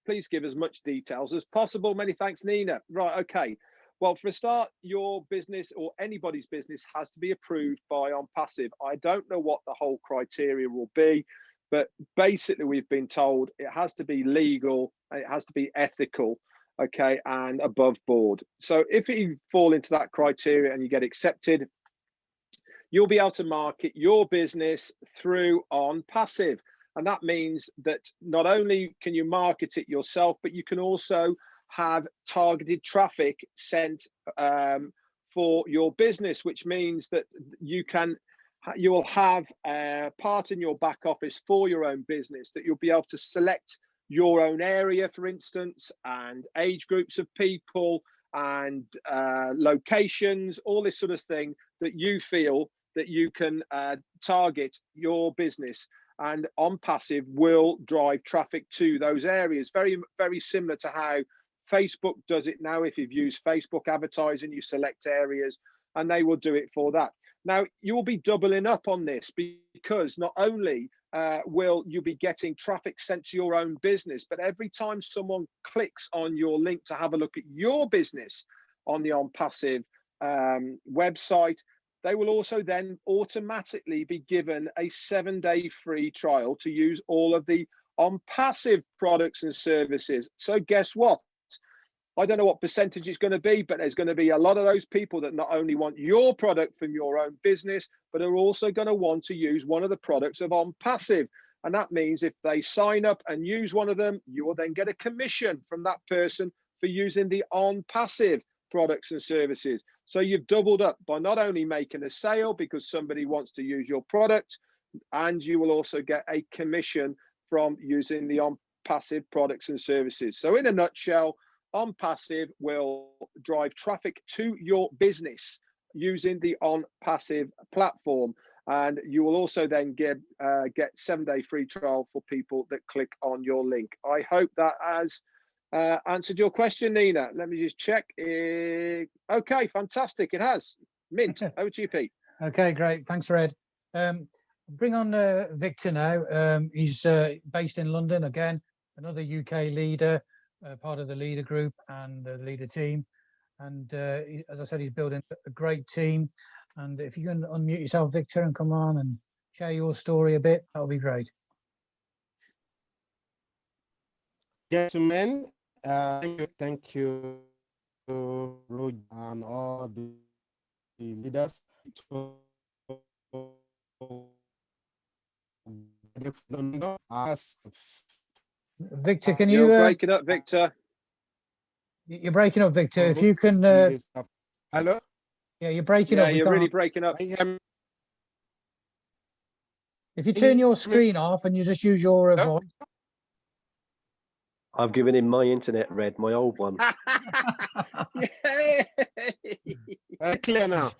Please give as much details as possible. Many thanks, Nina. Right, okay. Well, for a start, your business or anybody's business has to be approved by OnPassive. I don't know what the whole criteria will be, but basically we've been told it has to be legal and it has to be ethical. okay, and above board. So if you fall into that criteria and you get accepted, you'll be able to market your business through OnPassive. And that means that not only can you market it yourself, but you can also have targeted traffic sent for your business, which means that you will have a part in your back office for your own business, that you'll be able to select your own area, for instance, and age groups of people and locations, all this sort of thing that you feel that you can target your business, and OnPassive will drive traffic to those areas. Very, very similar to how Facebook does it now. If you've used Facebook advertising, you select areas and they will do it for that. Now, you will be doubling up on this, because not only will you be getting traffic sent to your own business, but every time someone clicks on your link to have a look at your business on the OnPassive website, they will also then automatically be given a 7-day free trial to use all of the OnPassive products and services. So guess what? I don't know what percentage it's going to be, but there's going to be a lot of those people that not only want your product from your own business, but are also going to want to use one of the products of OnPassive. And that means if they sign up and use one of them, you will then get a commission from that person for using the OnPassive products and services. So you've doubled up by not only making a sale because somebody wants to use your product, and you will also get a commission from using the OnPassive products and services. So in a nutshell, OnPassive will drive traffic to your business using the OnPassive platform, and you will also then get 7-day free trial for people that click on your link. I hope that has answered your question, Nina. Let me just check. Okay, fantastic. It has. Mint. Over to you, Pete. Okay, great. Thanks, Red. Bring on Victor now. He's based in London again, another UK leader. Part of the leader group and the leader team, and as I said, he's building a great team. And if you can unmute yourself, Victor, and come on and share your story a bit, that would be great. Gentlemen, thank you, Roger, and all the leaders. Victor, can you? You're breaking up, Victor. You're breaking up, Victor. If you can. Hello? Yeah, you're breaking up. Yeah, you're really breaking up. If you turn your screen off and you just use your voice. I've given him my internet, Red, my old one. Clear now.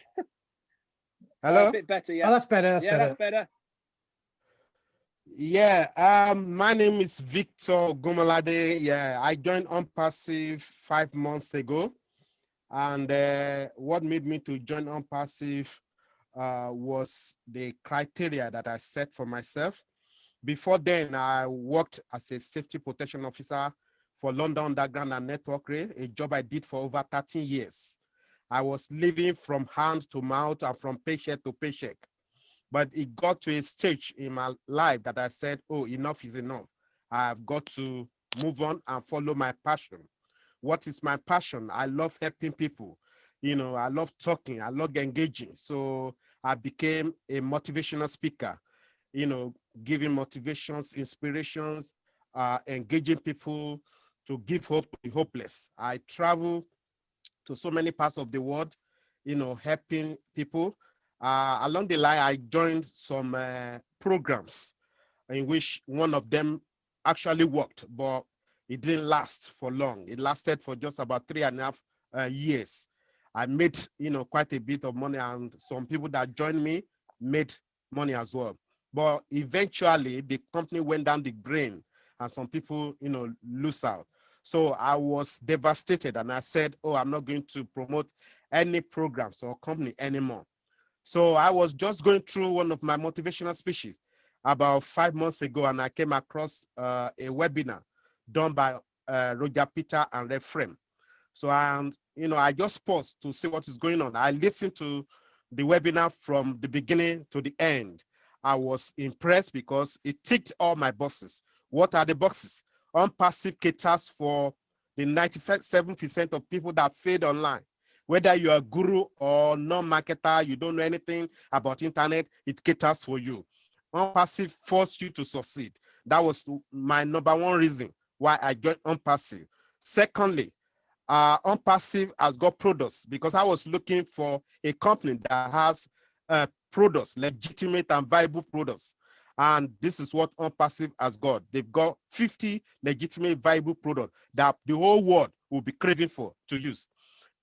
Hello? A bit better, yeah. Oh, that's better. That's better. Yeah, my name is Victor Gomalade. Yeah, I joined OnPassive 5 months ago. And what made me to join OnPassive was the criteria that I set for myself. Before then, I worked as a safety protection officer for London Underground and Network Rail, a job I did for over 13 years. I was living from hand to mouth and from paycheck to paycheck. But it got to a stage in my life that I said, oh, enough is enough. I've got to move on and follow my passion. What is my passion? I love helping people. You know, I love talking. I love engaging. So I became a motivational speaker, you know, giving motivations, inspirations, engaging people to give hope to the hopeless. I travel to so many parts of the world, you know, helping people. Along the line, I joined some programs in which one of them actually worked, but it didn't last for long. It lasted for just about 3.5 years. I made, you know, quite a bit of money, and some people that joined me made money as well. But eventually, the company went down the drain, and some people, you know, lose out. So I was devastated, and I said, oh, I'm not going to promote any programs or company anymore. So I was just going through one of my motivational speeches about 5 months ago, and I came across a webinar done by Roger, Peter, and Redfern. So, you know, I just paused to see what is going on. I listened to the webinar from the beginning to the end. I was impressed because it ticked all my boxes. What are the boxes? OnPassive caters for the 97% of people that failed online. Whether you're a guru or non-marketer, you don't know anything about internet, it caters for you. OnPassive forced you to succeed. That was my #1 reason why I joined OnPassive. Secondly, OnPassive has got products, because I was looking for a company that has products, legitimate and viable products. And this is what OnPassive has got. They've got 50 legitimate, viable products that the whole world will be craving for to use.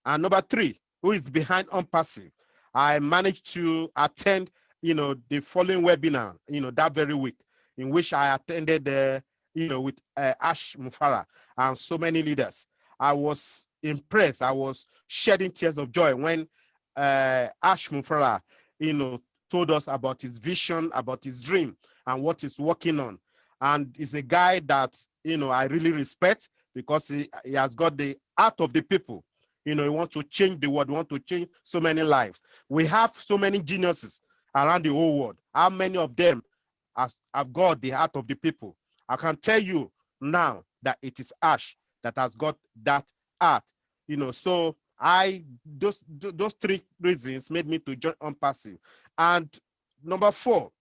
And #3, who is behind OnPassive? I managed to attend, the following webinar, that very week, in which I attended, with Ash Mufara and so many leaders. I was impressed. I was shedding tears of joy when Ash Mufara, told us about his vision, about his dream, and what he's working on. And he's a guy that, I really respect, because he has got the heart of the people. He wants to change the world, he wants to change so many lives. We have so many geniuses around the whole world. How many of them have got the heart of the people? I can tell you now that it is Ash that has got that heart. So those 3 reasons made me to join OnPassive. And #4,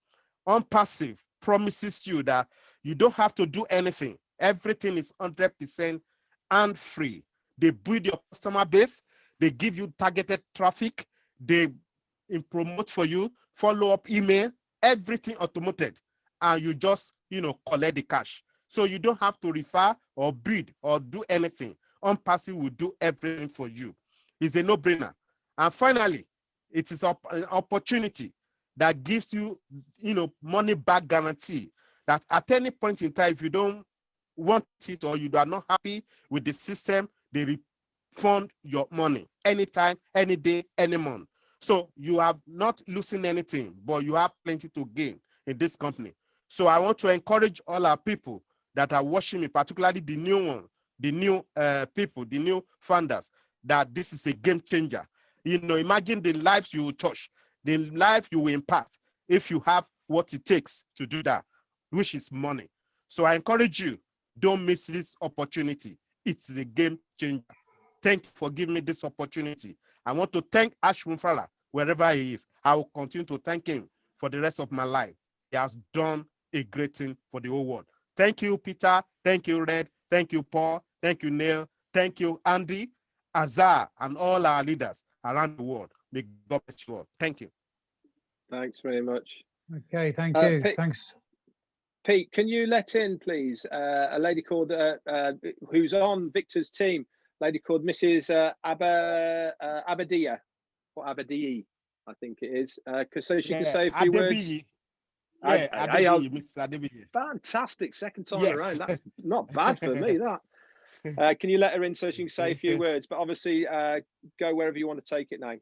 OnPassive promises you that you don't have to do anything. Everything is 100% and free. They build your customer base. They give you targeted traffic. They promote for you, follow-up email, everything automated. And you just, collect the cash. So you don't have to refer or bid or do anything. OnPassive will do everything for you. It's a no-brainer. And finally, it is an opportunity that gives you, money back guarantee, that at any point in time, if you don't want it or you are not happy with the system, they refund your money anytime, any day, any month. So you are not losing anything, but you have plenty to gain in this company. So I want to encourage all our people that are watching me, particularly the new ones, the new people, the new founders, that this is a game changer. Imagine the lives you will touch, the life you will impact if you have what it takes to do that, which is money. So I encourage you, don't miss this opportunity. It's a game changer. Thank you for giving me this opportunity. I want to thank Ash Mufala, wherever he is. I will continue to thank him for the rest of my life. He has done a great thing for the whole world. Thank you, Peter. Thank you, Red. Thank you, Paul. Thank you, Neil. Thank you, Andy, Azar, and all our leaders around the world. May God bless you all. Thank you. Thanks very much. Okay, thank you. Pete, Thanks. Pete, can you let in, please, a lady called, who's on Victor's team, a lady called Mrs. Abadia, or Abadie, I think it is, so she can say a few words. Yeah, Adebiyi, Mrs. Adebiyi. Fantastic, second time around. That's not bad for me, that. Can you let her in so she can say a few words? But obviously, go wherever you want to take it now,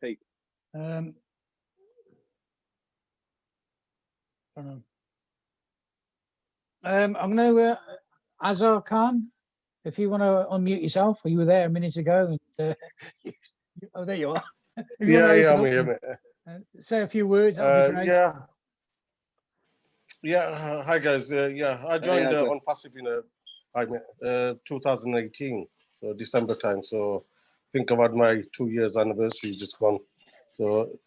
Pete. I'm going to, Azar Khan, if you want to unmute yourself. You were there a minute ago. And, oh, there you are. Yeah, I'm here. Say a few words, that would be great. Yeah. Hi guys. I joined OnPassive in 2018, so December time. So think about my 2 years anniversary just gone. So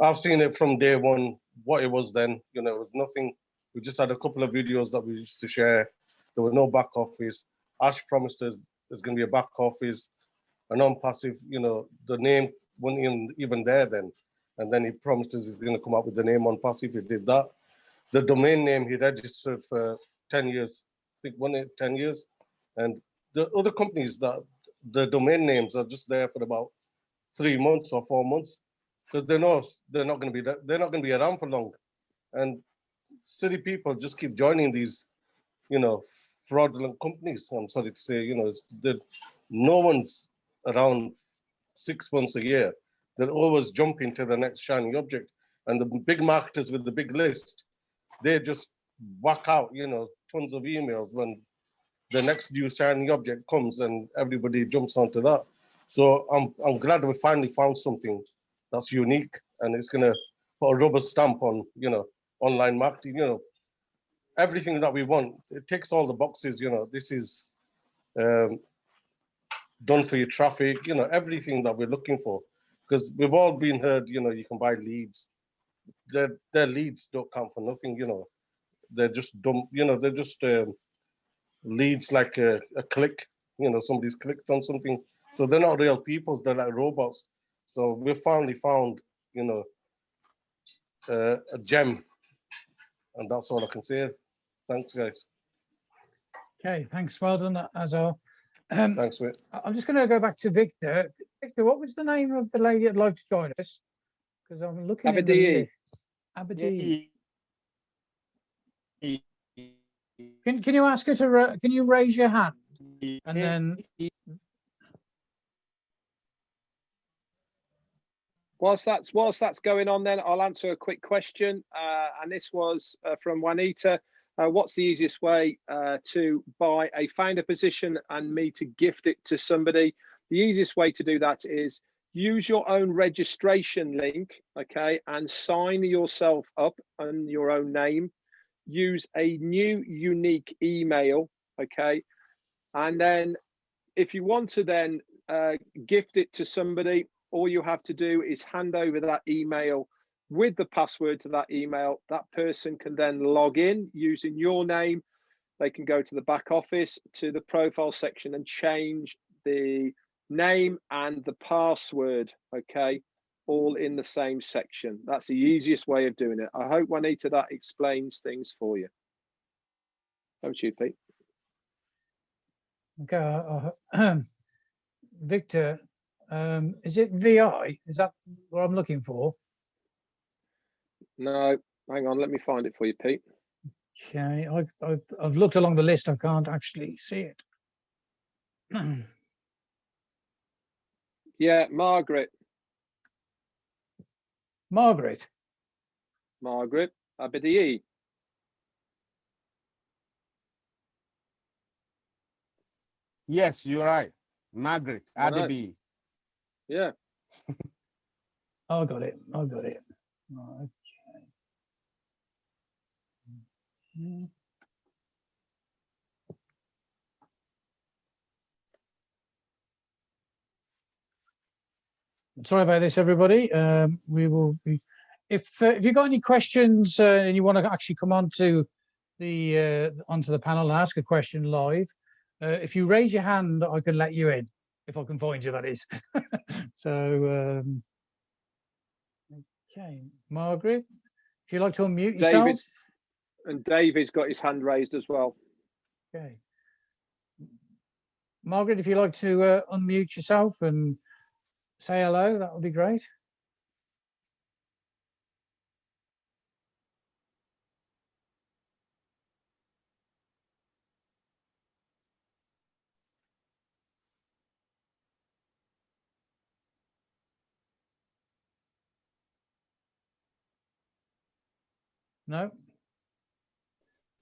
I've seen it from day one. What it was then, it was nothing. We just had a couple of videos that we used to share. There was no back office. Ash promised us there's going to be a back office. And OnPassive, the name wasn't even there then. And then he promised us he's going to come up with the name OnPassive. He did that. The domain name he registered for 10 years, I think 10 years. And the other companies, that the domain names are just there for about 3 months or 4 months, because they know they're not going to be around for long. And city people just keep joining these, fraudulent companies. I'm sorry to say, no one's around 6 months a year. They're always jumping to the next shiny object. And the big marketers with the big list, they just whack out, tons of emails when the next new shiny object comes and everybody jumps onto that. So I'm glad we finally found something that's unique and it's going to put a rubber stamp on, online marketing, everything that we want. It ticks all the boxes, this is done for your traffic, everything that we're looking for. Because we've all been heard, you can buy leads. Their leads don't count for nothing, They're just dumb, they're just leads like a click, somebody's clicked on something. So they're not real people, they're like robots. So we finally found, a gem. And that's all I can say. Thanks, guys. Okay, thanks. Well done, Azar. Thanks, mate. I'm just going to go back to Victor. Victor, what was the name of the lady that'd like to join us? Because I'm looking in the list. Aberdeen. Can you ask her to? Can you raise your hand? And then. Whilst that's going on, then I'll answer a quick question, and this was from Juanita. What's the easiest way to buy a founder position and me to gift it to somebody? The easiest way to do that is use your own registration link, okay, and sign yourself up on your own name. Use a new unique email, okay, and then if you want to then gift it to somebody, all you have to do is hand over that email with the password to that email. That person can then log in using your name. They can go to the back office, to the profile section, and change the name and the password, okay, all in the same section. That's the easiest way of doing it. I hope, Juanita, that explains things for you. Over to you, Pete. Okay, Victor, is it VI? Is that what I'm looking for? No, hang on, let me find it for you, Pete. Okay, I've looked along the list. I can't actually see it. Yeah, Margaret. Margaret. Margaret Abedi. Yes, you're right. Margaret Adebi. Yeah. I got it. I got it. Okay. Sorry about this, everybody. We will be. If you've got any questions and you want to actually come onto the panel and ask a question live, if you raise your hand, I can let you in. If I can find you, that is. So, okay, Margaret, if you'd like to unmute yourself. David's got his hand raised as well. Okay. Margaret, if you'd like to unmute yourself and say hello, that would be great. No.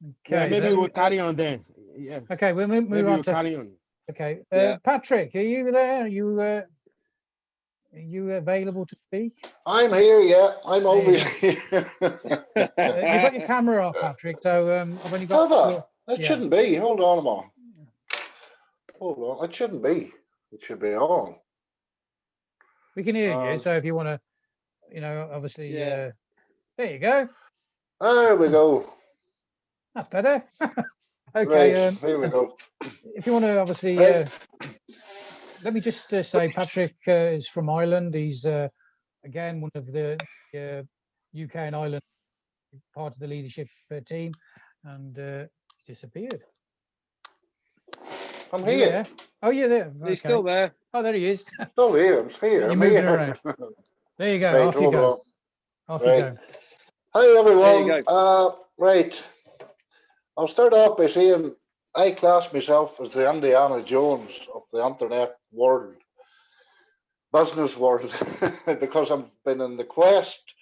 Okay, yeah, maybe we'll carry on then. Yeah. Okay, we'll move maybe on we'll to. Carry on. Okay, yeah. Patrick, are you there? Are you available to speak? I'm here. Yeah, I'm always here. You've got your camera off, Patrick. So I've only got. That shouldn't be. Hold on a moment. Hold on. It shouldn't be. It should be on. We can hear you. So if you want to, obviously, there you go. There we go. That's better. Okay. Right, here we go. If you want to, obviously, let me just say, Patrick is from Ireland. He's again one of the UK and Ireland part of the leadership team, and disappeared. I'm here. Oh, you're there. Okay. He's still there. Oh, there he is. Still here. I'm here. You're moving around. There you go. Right, off you go. Off you go. Hi, everyone. There you go. Right. I'll start off by saying I class myself as the Indiana Jones of the internet world, business world, because I've been in the quest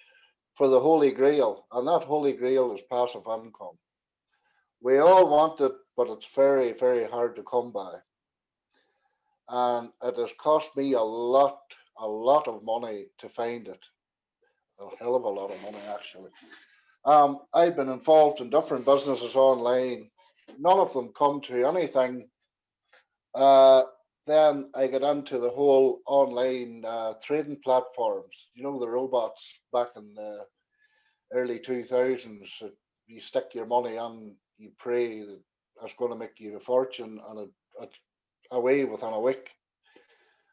for the Holy Grail, and that Holy Grail is passive income. We all want it, but it's very, very hard to come by. And it has cost me a lot of money to find it. A hell of a lot of money, actually. I've been involved in different businesses online. None of them come to anything. then I got into the whole online trading platforms. You know, the robots back in the early 2000s. You stick your money on, you pray that it's going to make you a fortune, and it's away within a week.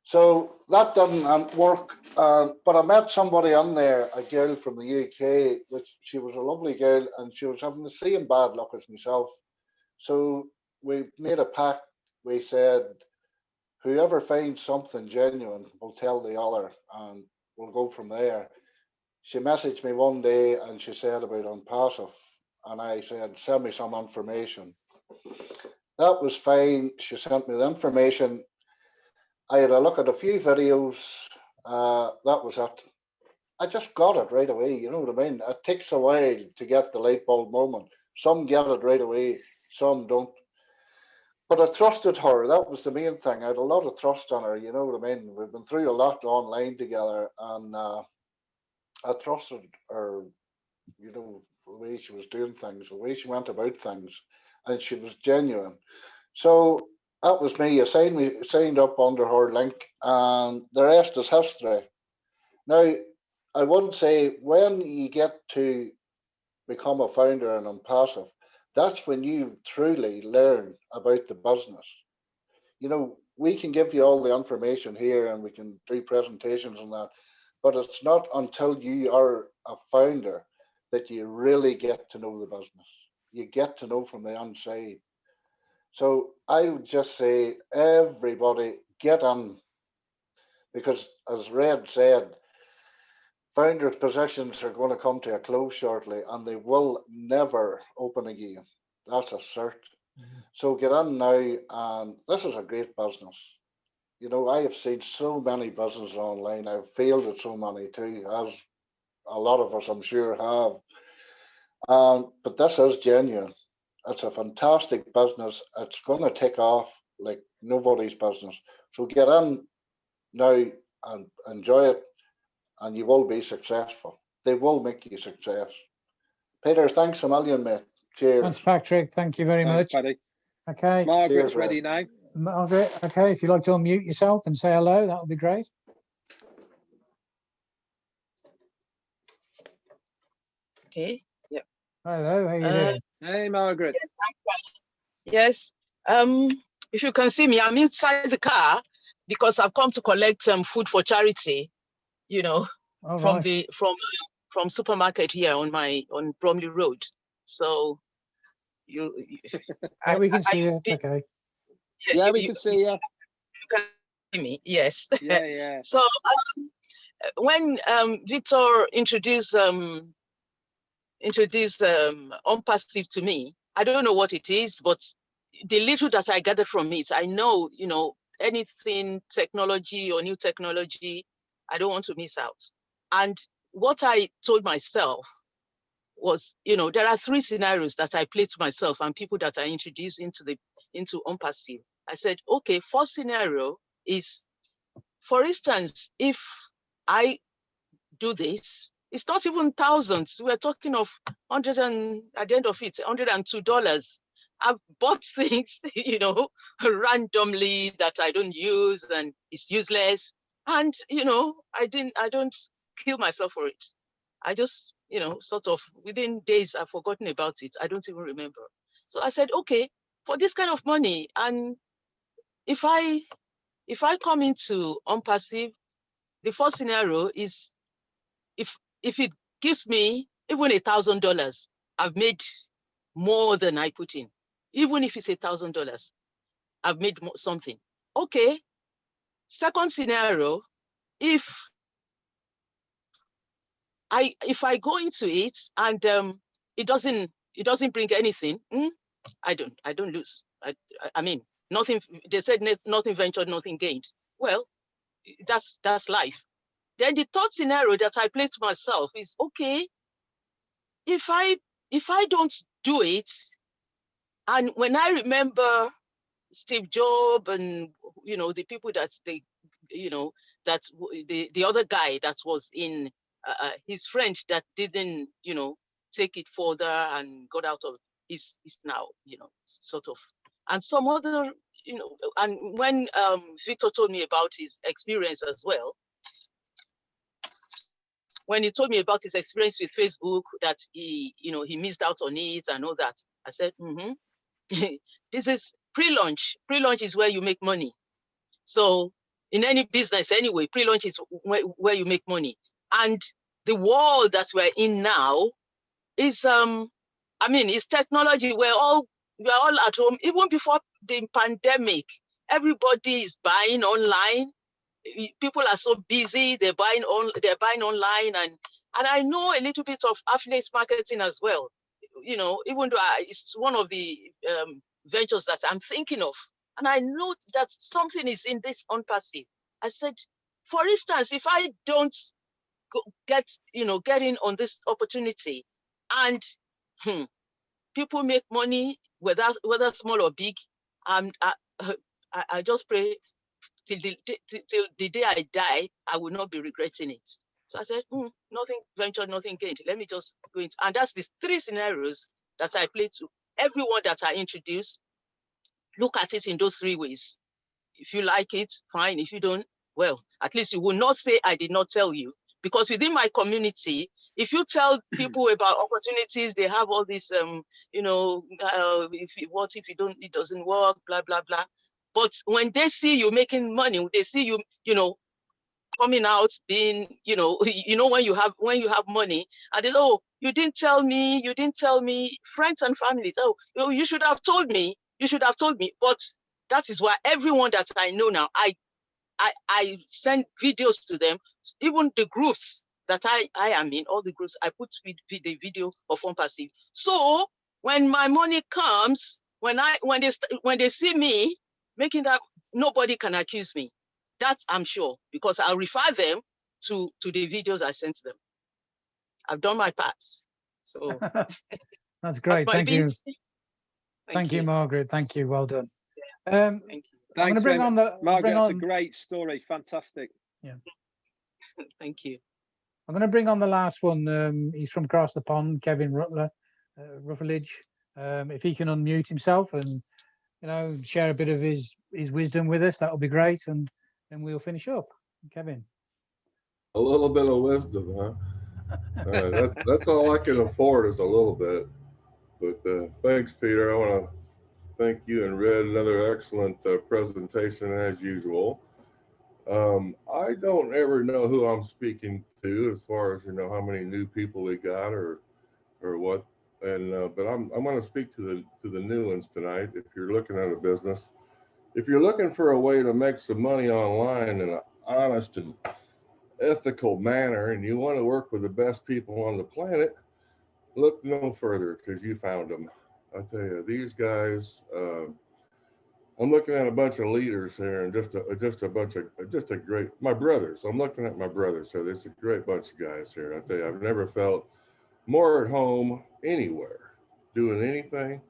So that didn't work. But I met somebody on there, a girl from the UK, which she was a lovely girl, and she was having the same bad luck as myself. So we made a pact. We said, whoever finds something genuine will tell the other, and we'll go from there. She messaged me one day and she said about OnPassive, and I said, send me some information. That was fine. She sent me the information. I had a look at a few videos. That was it. I just got it right away. You know what I mean? It takes a while to get the light bulb moment. Some get it right away, some don't. But I trusted her. That was the main thing. I had a lot of trust on her. You know what I mean? We've been through a lot online together, and I trusted her. You know, the way she was doing things, the way she went about things, and she was genuine. So that was me. I signed up under her link, and the rest is history. Now, I would say when you get to become a founder in OnPassive, that's when you truly learn about the business. You know, we can give you all the information here and we can do presentations on that, but it's not until you are a founder that you really get to know the business. You get to know from the inside. So I would just say, everybody get on, because as Red said, founders' positions are going to come to a close shortly, and they will never open again. That's a cert. So get on now, and this is a great business. You know, I have seen so many businesses online. I've failed at so many too, as a lot of us, I'm sure, have. But this is genuine. It's a fantastic business. It's going to take off like nobody's business. So get on now and enjoy it, and you will be successful. They will make you success. Peter, thanks a million, mate. Cheers. Thanks, Patrick. Thank you very much. Paddy. Okay. Margaret's Cheers, ready now. Margaret, okay, if you'd like to unmute yourself and say hello, that would be great. Okay. Yeah. Hello, how you doing? Hey, Margaret. Yes. If you can see me, I'm inside the car because I've come to collect food for charity. You know, All from right. from supermarket here on Bromley Road. So you Yeah, we can see you you. It's okay. Yeah, we can see you. you can see me. Yes. Yeah, yeah. So when Victor introduced OnPassive to me, I don't know what it is, but the little that I gathered from it, I know, you know, anything technology or new technology, I don't want to miss out. And what I told myself was, you know, there are three scenarios that I play to myself and people that I introduce into OnPassive. I said, okay, first scenario is, for instance, if I do this, it's not even thousands. We're talking of $100 and at the end of it, $102. I've bought things, you know, randomly that I don't use and it's useless. And, you know, I don't kill myself for it. I just, you know, sort of within days, I've forgotten about it. I don't even remember. So I said, okay, for this kind of money, and if I come into OnPassive, the first scenario is if it gives me even $1,000, I've made more than I put in. Even if it's $1,000, I've made something. Okay. Second scenario, if I go into it and it doesn't bring anything, I don't lose. I mean, nothing. They said nothing ventured, nothing gained. Well, that's life. Then the third scenario that I play to myself is, okay, if I don't do it, and when I remember Steve Jobs and, you know, the people that they, you know, that the other guy that was in his friend that didn't, you know, take it further and got out of is now, you know, sort of, and some other you know, and when Victor told me about his experience as well, when he told me about his experience with Facebook, that he, you know, he missed out on it and all that, I said, this is pre-launch. Pre-launch is where you make money. So in any business anyway, pre-launch is where you make money. And the world that we're in now is, I mean, it's technology. We're all at home. Even before the pandemic, everybody is buying online. People are so busy, they're buying online, and I know a little bit of affiliate marketing as well. You know, even though it's one of the ventures that I'm thinking of, and I know that something is in this OnPassive. I said, for instance, if I don't get in on this opportunity, and people make money, whether small or big, I just pray till the day I die, I will not be regretting it. So I said, nothing ventured, nothing gained. Let me just go into, and that's the 3 scenarios that I play to everyone that I introduce. Look at it in those 3 ways. If you like it, fine. If you don't, well, at least you will not say I did not tell you. Because within my community, if you tell people about opportunities, they have all this, what if you don't, it doesn't work, blah, blah, blah. But when they see you making money, they see you, coming out being, when you have money, and they, oh, you didn't tell me, friends and families, oh, you should have told me. But that is why everyone that I know now, I send videos to them, even the groups that I am in, all the groups, I put the video of OnPassive. So when my money comes, when they see me making that, nobody can accuse me. That I'm sure, because I'll refer them to the videos I sent them. I've done my part. So that's great. Thank you. Thank you, Margaret. Thank you. Well done. Thank you. I'm going to bring on Margaret. That's a great story. Fantastic. Yeah. Thank you. I'm going to bring on the last one. He's from across the pond, Kevin Ruffledge. If he can unmute himself and share a bit of his wisdom with us, that would be great, and then we'll finish up. Kevin. A little bit of wisdom, huh? That's all I can afford is a little bit. But thanks, Peter. I want to thank you and Red. Another excellent presentation as usual. I don't ever know who I'm speaking to as far as how many new people we got or what. And but I'm going to speak to the new ones tonight. If you're looking at a business, if you're looking for a way to make some money online in an honest and ethical manner, and you want to work with the best people on the planet, look no further, because you found them. I tell you, these guys. I'm looking at a bunch of leaders here, and just a great, my brothers. I'm looking at my brothers. So there's a great bunch of guys here. I tell you, I've never felt more at home anywhere, doing anything.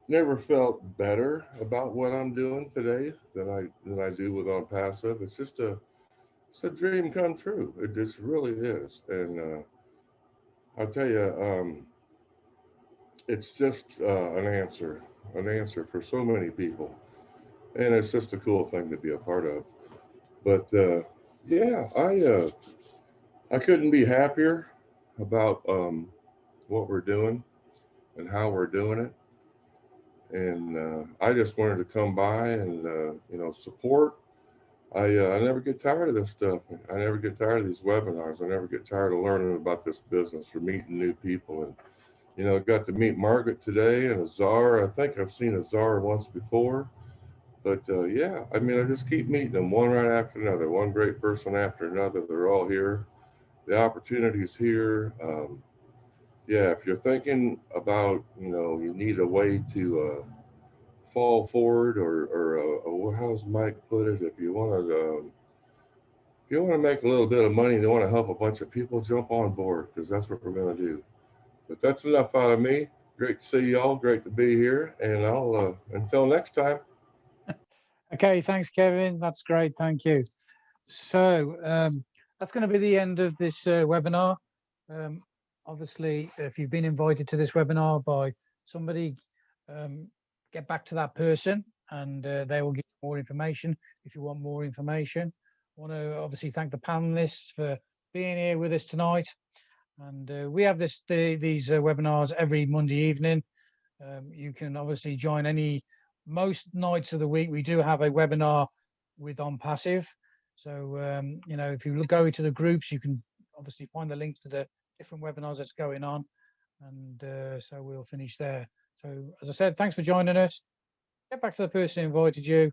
Never felt better about what I'm doing today than I do with OnPassive. It's just it's a dream come true. It just really is. And I'll tell you, it's just an answer for so many people. And it's just a cool thing to be a part of. But yeah, I couldn't be happier about what we're doing and how we're doing it. And I just wanted to come by and support. I never get tired of this stuff. I never get tired of these webinars. I never get tired of learning about this business or meeting new people. And I got to meet Margaret today and Azar. I think I've seen Azar once before. But yeah, I mean, I just keep meeting them one right after another, one great person after another. They're all here. The opportunity's here. Yeah, if you're thinking about, you need a way to fall forward, or how's Mike put it? If you want to make a little bit of money and you want to help a bunch of people, jump on board, because that's what we're going to do. But that's enough out of me. Great to see y'all. Great to be here. And I'll until next time. Okay, thanks, Kevin. That's great. Thank you. So that's going to be the end of this webinar. Obviously, if you've been invited to this webinar by somebody, get back to that person and they will give you more information if you want more information. I want to obviously thank the panelists for being here with us tonight. And we have these webinars every Monday evening. You can obviously join most nights of the week. We do have a webinar with OnPassive. So, you know, if you go into the groups, you can obviously find the links to the different webinars that's going on. And so we'll finish there. So, as I said, thanks for joining us. Get back to the person who invited you,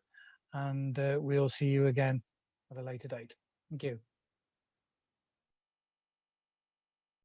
and we'll see you again at a later date. Thank you.